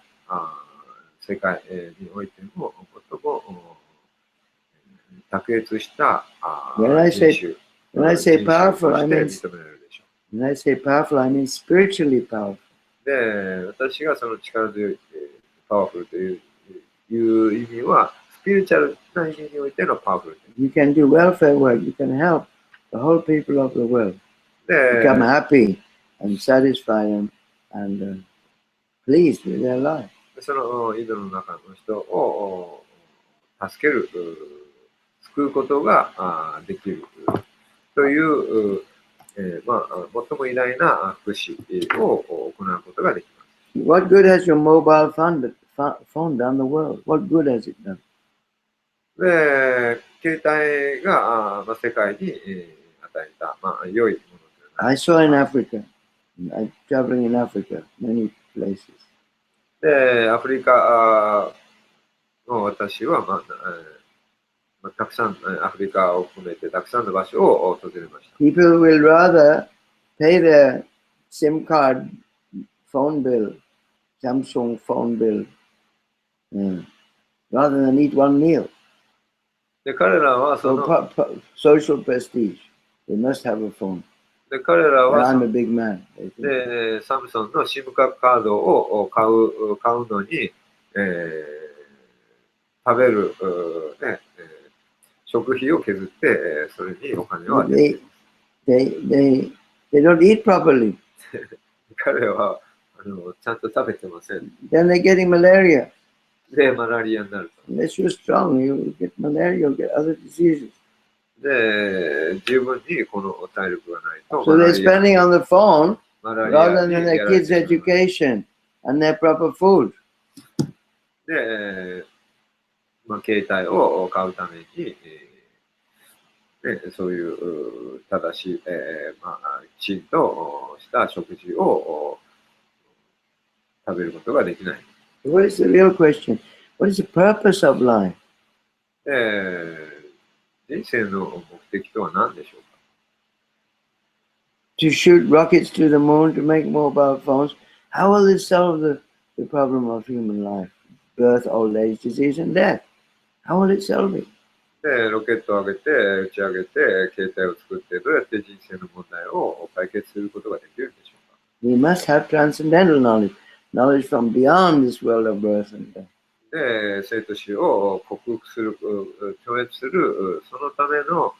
世界においても最も卓越した人 When I say 種 when I say 人種 powerful, と I して mean 認められるでしょ when I say powerful, I mean spiritually powerful. う。で私がその力強いパワフルという意味はスピリチュアルな意味においてのパワフル。 You can do welfare work. You can help the whole people of the world で become happy and satisfy them and pleased with their life. その井戸の中の人を助ける、救うことができるという、最も偉大な福祉を行うことができます。 What good has your mobile phone done the world? What good has it done? で、携帯が世界に与えた良いものというのは I saw in Africa, I'm traveling in Africa, many places. で、アフリカの私は、たくさんアフリカを含めてたくさんの場所を訪れました。 People will rather pay their SIM card phone bill, Samsung phone bill, rather than eat one meal. で、彼らはそ So の social prestige. They must have a phone. で彼ら Or は I'm a big man. They think. でサムソンの SIM カードを買うのに、食べる、食費を削って、それにお金を当てている。 They don't eat properly. 彼はちゃんと食べてません。 Then they're getting malaria. で、マラリアになると。 Unless you're strong, you get malaria, you'll get other diseases. で、十分にこの体力がないと、 So they're spending on the phone マラリ rather アに than や their られ kids' てしまう。 education and their proper food. で、携帯を買うために、そういう正しい、きちんとした食事を食べることができない。 What is the real question? What is the purpose of life? 人生の目的とは何でしょうか。 To shoot rockets to the moon to make mobile phones? How will this solve the problem of human life? Birth, old age, disease, and death. How will it solve it? で、ロケットを上げて、打ち上げて、携帯を作って、どうやって人生の問題を解決することができるんでしょうか。 We must have transcendental knowledge, knowledge from beyond this world of birth and death. で、生と死を克服する、超越する、そのための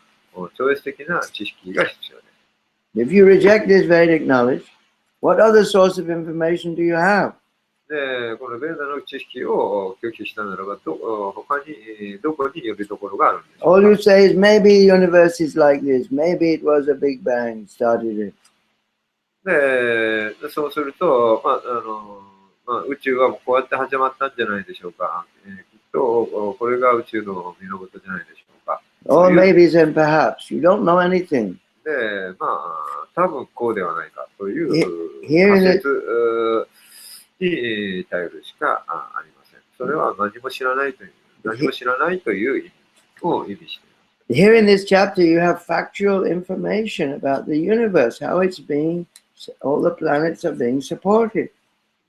超越的な知識が必要です。 If you reject this Vedic knowledge, what other source of information do you have? で、このベーダの知識を拒否したならば、他にどこによりどころがあるんでしょ All う you か。 say is maybe the universe is like this, maybe it was a big bang started it. で、そうすると、宇宙はこうやって始まったんじゃないでしょうか。きっとこれが宇宙の源じゃないでしょうか。 Or maybe and perhaps. You don't know anything. で、多分こうではないかというhere in 仮 it- 説に頼るしかありません。それは何も知らないという意味を意味しています。 Here in this chapter, you have factual information about the universe, how it's being, all the planets are being supported.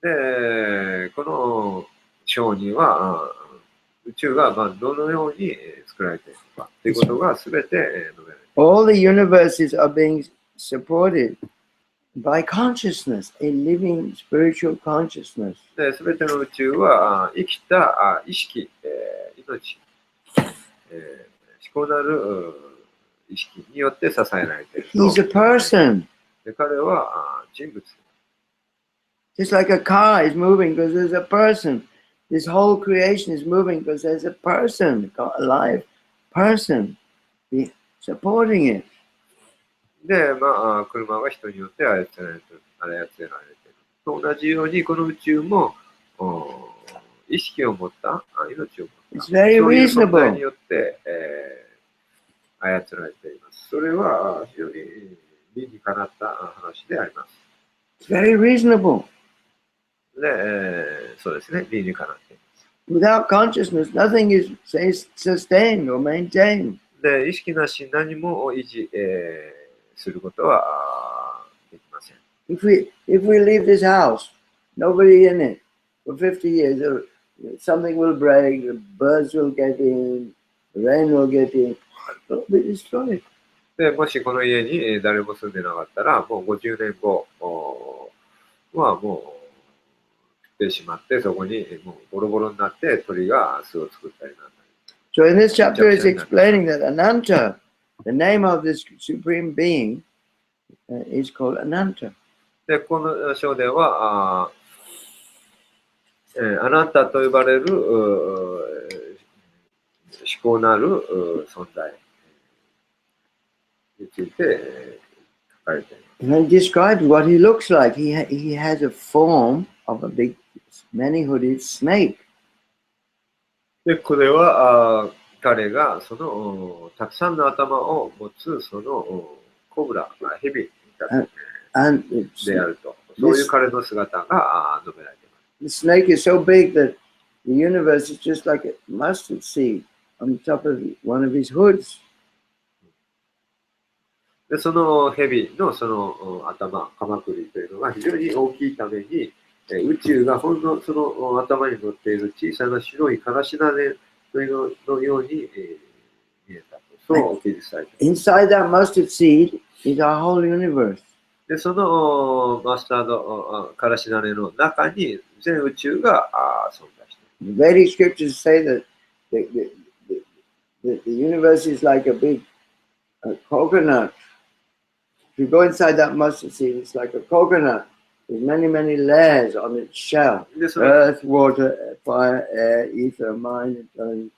で、この章には宇宙がどのように作られているのかということが全て述べられています。 All the universes are being supported by consciousness, a living spiritual consciousness. で、全ての宇宙は生きた意識、命、思考なる意識によって支えられていると。 He's a person. で彼は人物。 Just like a car is moving because there's a person. This whole creation is moving because there's a person, a live person supporting it. で、まあ、車が人によって操られてる。と同じように、この宇宙も意識を持った、命を持った、そういう存在によって、操られています。それは非常に理にかなった話であります。It's very reasonable. で、そうですね、理にかなっています。Without consciousness, nothing is sustained or maintained. で、意識なし何も維持、することはできません。If we leave this house, nobody in it for 50 years, something will break, the birds will get in, the rain will get in, it'll be destroyed. で、もしこの家に誰も住んでなかったら、もう50年後はもう降ってしまって、そこにもうボロボロになって鳥が巣を作ったりなんだり。So in this chapter, it's explaining that Ananta, the name of this supreme being, is called Ananta. で、この章では、アナンタと呼ばれる至高なる存在について書かれています。And he describes what he looks like. He has a form of a big, many-hooded snake. で、これは彼がそのたくさんの頭を持つそのコブラ、ヘビであると。そういう彼の姿が述べられています。The snake is so big that the universe is just like a mustard seed on top of one of his hoods. で、そのヘビのその頭、カマクリというのが非常に大きいために、宇宙がほんのその頭に乗っている小さな白いからし種のように見えたと。そう記述されています。Inside that mustard seed is our whole universe. で、そのマスタードからし種の中に全宇宙が存在している。The Vedic scriptures say that the universe is like a big coconut. If you go inside that mustard seed, it's like a coconut. There's many, many layers on its shell. Earth, water, fire, air, ether, mind, and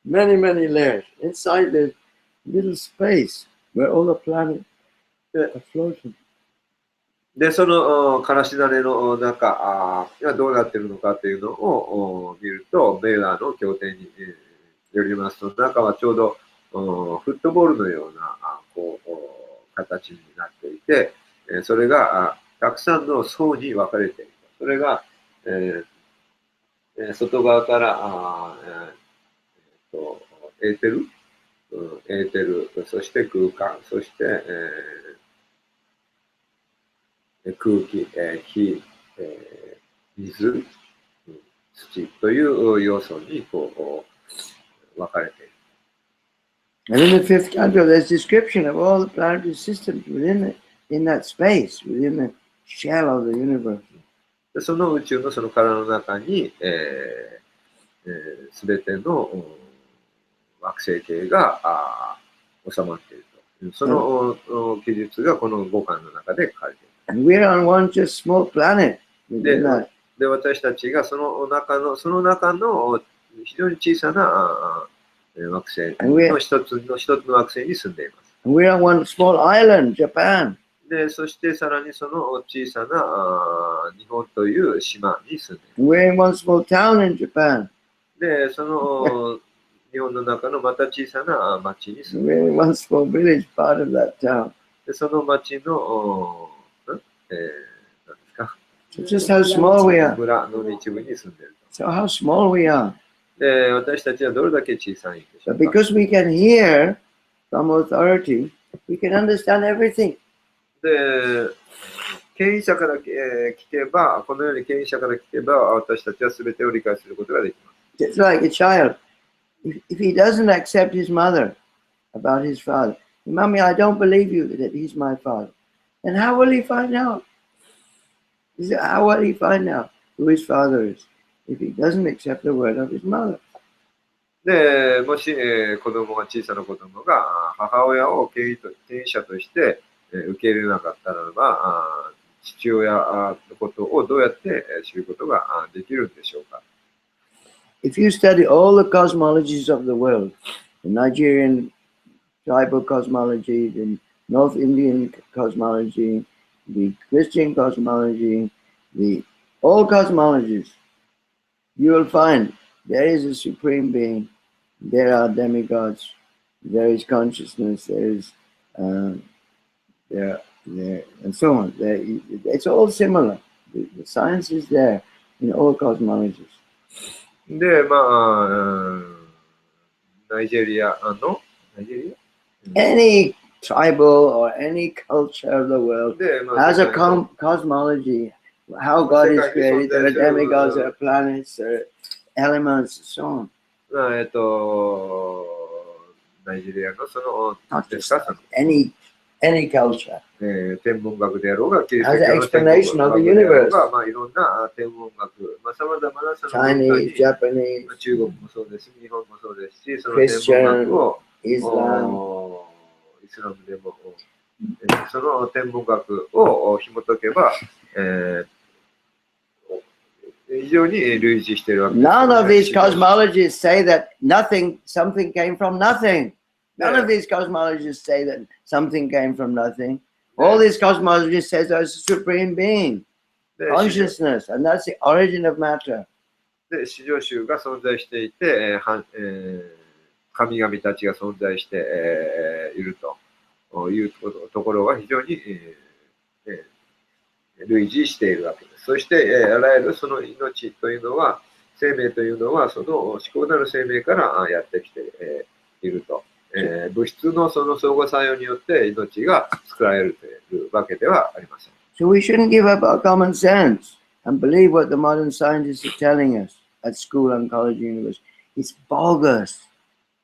many, many layers. Inside the little space where all the planets are floating. で、そのからし種の中がどうなっているのかというのを見ると、ベーダーの経典によりますと、中はちょうどフットボールのような形になっていて、それがたくさんの層に分かれている。それが、外側からエーテル、そして空間、そして、空気、火、水、土という要素に分かれている。And in the fifth canto, there's description of all the planetary systems in that space, within the shell of the universe. その宇宙のその殻の中に、すべての惑星系が収まっていると。その記述がこの5巻の中で書かれている。And we're on one just small planet. で、私たちがその中の非常に小さな惑星の一つの惑星に住んでいます。And we're on one small island, Japan. で、そしてさらにその小さな日本という島に住んでいます。We're in one small town in Japan. で、その日本の中のまた小さな町に住んでい We're in one small village, part of that town. で、その町の何ですか? So just how small we are. 村の一部に住んでいると。So how small we are. で、私たちはどれだけ小さいんでしょう But か。 because we can hear from authority, we can understand everything. で、権威者から聞けば、このように権威者から聞けば、私たちは全てを理解することができます。It's like a child. If he doesn't accept his mother about his father, Mommy, I don't believe you that he's my father. Then how will he find out? How will he find out who his father is if he doesn't accept the word of his mother? で、もし、小さな子供が母親を権威者として受け入れなかったならば、父親のことをどうやって知ることができるんでしょうか。If you study all the cosmologies of the world, the Nigerian tribal cosmology, the North Indian cosmology, the Christian cosmology, all cosmologies, you will find there is a supreme being, there are demigods, there is consciousness, there is there, and so on. It's all similar. The science is there in all cosmologies. で、まあ、ナイジェリアの、ナイジェリア Any tribal or any culture of the world で、ま has あ、 a cosmology, how God is created, there are demigods, there are planets, there are elements, so on. まあナイジェリアのその、 Not ですか、 just その any culture. 天文学であろうが、キリスト Has 教 an の天文 explanation of 学 the であろう universe. が、まあ、いろんな天文学、まあ、様々なその文化 Chinese, に Japanese, 中国もそうですし、日本もそうですし、その天文学を Islam. イスラムでも、その天文学を紐解けば、非常に類似しているわけです。 None of these cosmologies say that something came from nothing. None of these cosmologies say that something came from nothing. All these cosmologies say there's a supreme being, で consciousness, and that's the origin of matter. で、至上主が存在していて、神々たちが存在して、いるというところは非常に、類似しているわけです。そして、あらゆるその命というのは、生命というのは、その思考なる生命からやってきて、いると。物質のその相互作用によって命が作られるというわけではありません。So we shouldn't give up our common sense and believe what the modern scientists are telling us at school and college university. It's bogus.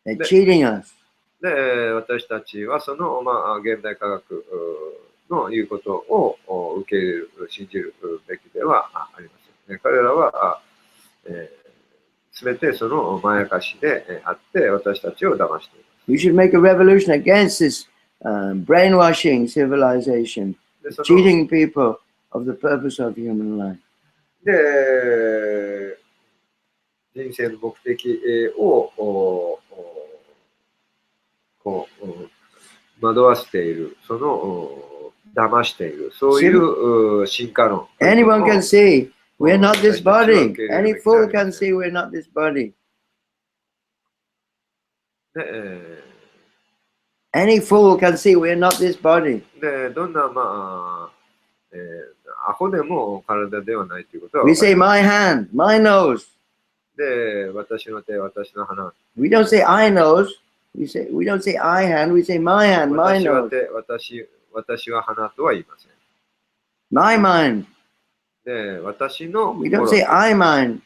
They're cheating us. で、私たちはその、現代科学の言うことを受け入れる、信じるべきではありません。彼らは、すべてそのまやかしであって私たちを騙しています。We should make a revolution against this brainwashing civilization, cheating people of the purpose of human life. で、人生の目的を惑わせている、その騙している、そういう進化論。Anyone can see we're not this body. Any fool can see we're not this body. Any fool can see we're not this body. で、どんな、アホでも体ではないということは。We say my hand, my nose. で、私の手、私の鼻。We don't say I nose. We don't say I hand. We say my hand, my 私は nose. 手、私は鼻とは言いません。My mind. で、私の We don't say I mind.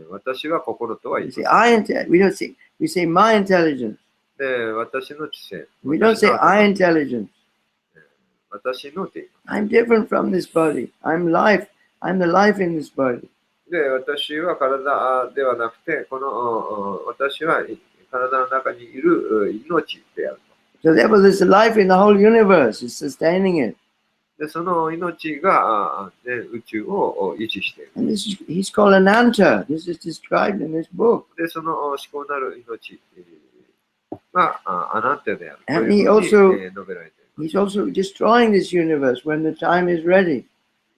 私は心とは言 We い say ま I inte- we don't say we say my intelligence. せん。で、私の知性。 We don't say I intelligence. 私の手。 I'm different from this body. I'm life. I'm the life in this body. で、私は体ではなくて、この私は体の中にいる命であると。 So therefore, there's a life in the whole universe. It's sustaining it. で、その命が、宇宙を維持している。 And he's called Ananta. This is described in this book. で、その思考なる命がアナンテである。 And とい he うふうに also- 述べられている。 He's also destroying this universe when the time is ready.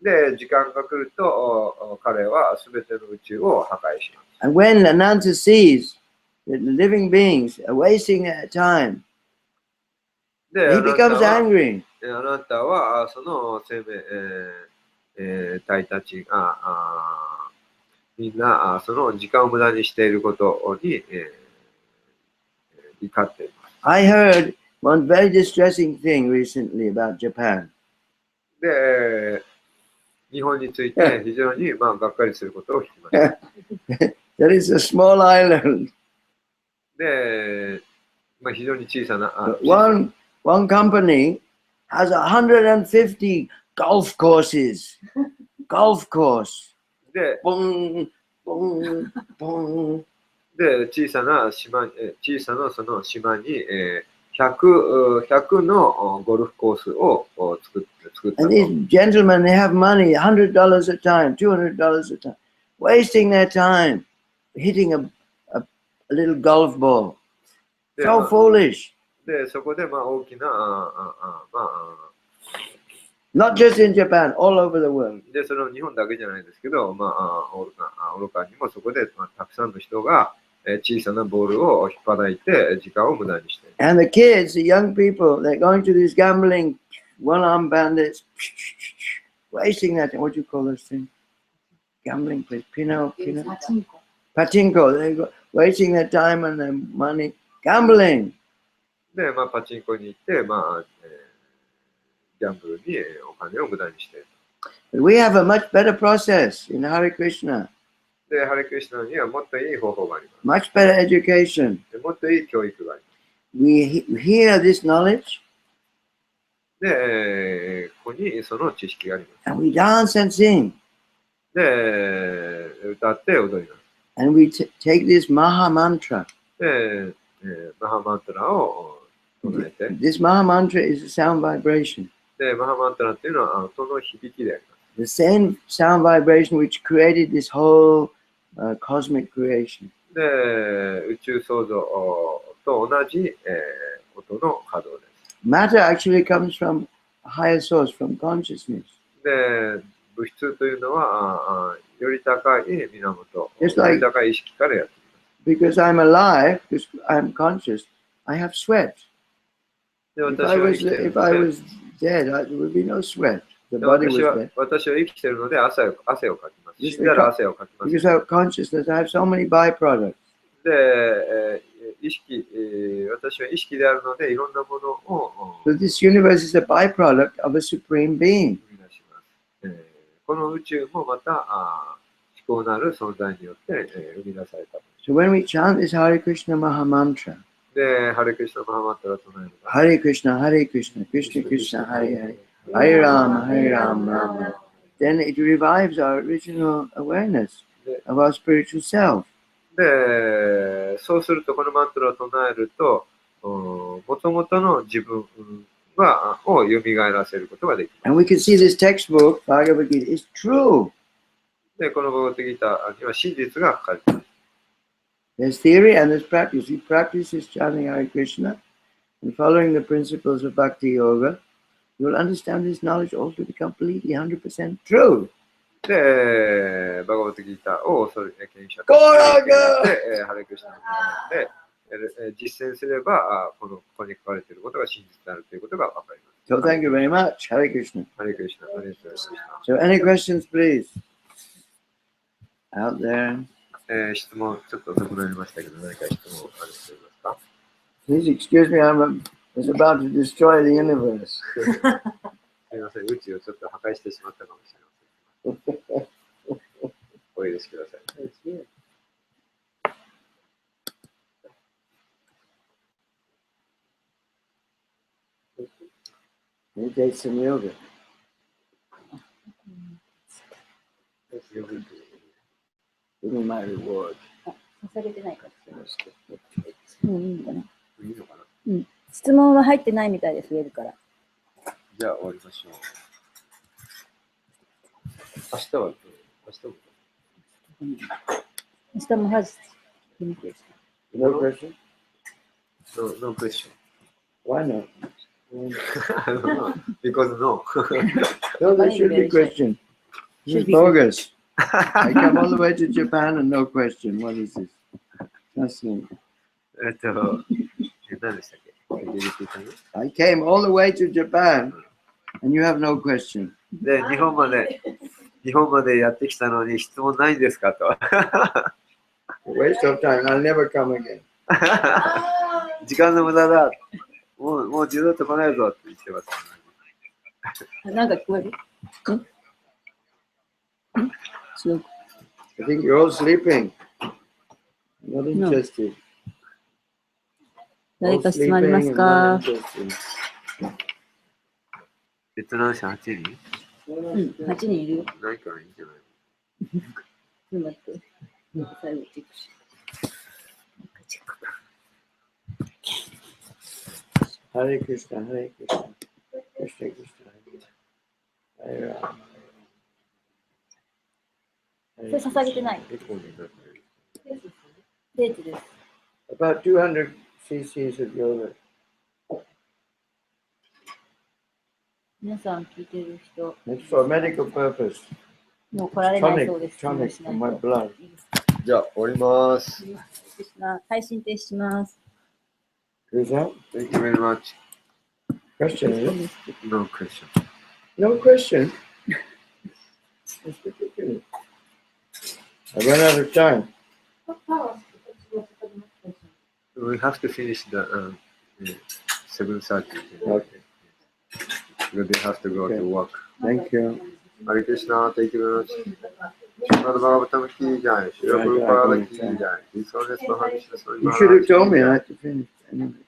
で、時間が来ると、彼は全ての宇宙を破壊します。 And when Ananta sees that the living beings are wasting their time, で、 he becomes angry. あなたはその生命、体たちがみんなその時間を無駄にしていることに、怒っています。I heard one very distressing thing recently about Japan. で、日本について非常にがっかりすることを聞きました。 That is a small island. で、非常に小さな、One company has 150 golf courses. Golf course. で、 Boom, boom, boom. で、小さなその島に、100のゴルフコースを作ったと。 And these gentlemen, they have money, $100 a time, $200 a time, wasting their time hitting a little golf ball. で So foolish. で、そこでまあ大きな、Not just in Japan, all over the world. で、それは日本だけじゃないですけど、愚かにもそこで、たくさんの人が、小さなボールを引っ張いて時間を無駄にしている。And the kids, the young people, they're going to these gambling, one-arm bandits, wasting that. What do you call those things? Gambling place, Pino, パチンコ。 Pachinko. They're wasting their time and their money gambling. で、パチンコに行って、ギャンブルにお金を無駄にしている。But we have a much better process in Hare Krishna, で、ハレクリシナにはもっといい方法がありま much better education. す。でもっといい教育がありま We hear this knowledge す。で、ここにその知識がありま and we dance and sing. す。で、歌って踊ります。 And we take this Maha Mantra. で、マハマントラを唱えて、 This Maha Mantra is a sound vibration. で、マハマントラっていうのは音の響きであります。 The same sound vibration which created this whole cosmic creation. で、宇宙創造と同じ、音の波動です。 Matter actually comes from a higher source, from consciousness. で、物質というのはより高い源、 Just like- より高い意識からやってきます。 Because I'm alive, because I'm conscious, I have sweat. で、 If 私 I は was 生きてる if の I で、 was dead, there would be no sweat. The で body was 私は dead. 私は生きてるので汗をかきます。 Just 死んだら汗をかきます。 Because of consciousness, I have so many byproducts. で、私は意識であるので、いろんなものを So this universe is a byproduct of a supreme being. 生み出します。この宇宙もまた思考なる存在によって、生み出された。 So when we chant this Hare Krishna Maha Mantra, で、ハレクリシナ・マハマントラ唱えるのが Hare Krishna, Hare Krishna, Krishna Krishna, Hare Hare, Hare Rama, Hare Rama, Rama Rama, then it revives our original awareness of our spiritual self. で、そうすると、このマントラを唱えると、もともとの自分を蘇らせることができます。 And we can see this textbook, Bhagavad Gita, is true. で、このバガバットギータには真実が書かれています。 There's theory and there's practice. You practice this chanting Hare Krishna and following the principles of Bhakti Yoga, you'll understand this knowledge all to be completely 100% true. で、バガバットギータをそれ権威者ゴーラーガーで、ハレクリシナので、実践すれば、ここに書かれていることが真実であるということがわかります。 So thank you very much. Hare Krishna. ハレクリシナ、ハレクリシナ。 So any questions, please? Out there. 質問、ちょっと遅くなりましたけど、何か質問ありますか？ Please excuse me, I was about to destroy the universe. すみません、宇宙をちょっと破壊してしまったかもしれません。お許しください。 Meditate some yoga. よく Give me my reward. 捧げてないから。もういいんだね。いいのかな？質問は入ってないみたいです、ウェブから。じゃあ終わりましょう。明日は、明日もはず。 No question? No question. Why not? I don't know. Because no. No, there should be question. This Should is be. bogus. I come all the way to Japan and no question. What is this? Nothing. 何でしたっけ？ I came all the way to Japan and you have no question. で、日本までやってきたのに質問ないんですかと。 Waste of time. I'll never come again. 時間の無駄だ。もう二度と来ないぞって言ってます。なんか聞こえる？そう。 I think you're all sleeping. Not No. interested. 誰 All か質問あり sleeping ま and すか？ not interested. ベトナム人8人8人いるよ。ないからいいんじゃない？ちょっと待って。最後チェックし。チェック。 Hare Krishna, Hare Krishna, Krishna Krishna, Hare Rama. それ捧げてない。結構になってる。デートです。 About 200 cc's of yoga. 皆さん聞いてる人、 It's for medical purpose. もう来られないそうです。 Tonic し for ない my と blood. いいですか？じゃあ、終わります。配信停止します。 Is that Thank you very much. question? Is it? No question. No question. It's ridiculous. I ran out of time. We have to finish the 7:30. Okay. Because they have to go Okay. to work. Thank you. Hare Krishna, thank you very much. Srimad Bhagavatam ki jai. Srila Prabhupada ki jai. His Holiness Mahavishnu You should have told me I had to finish anyway.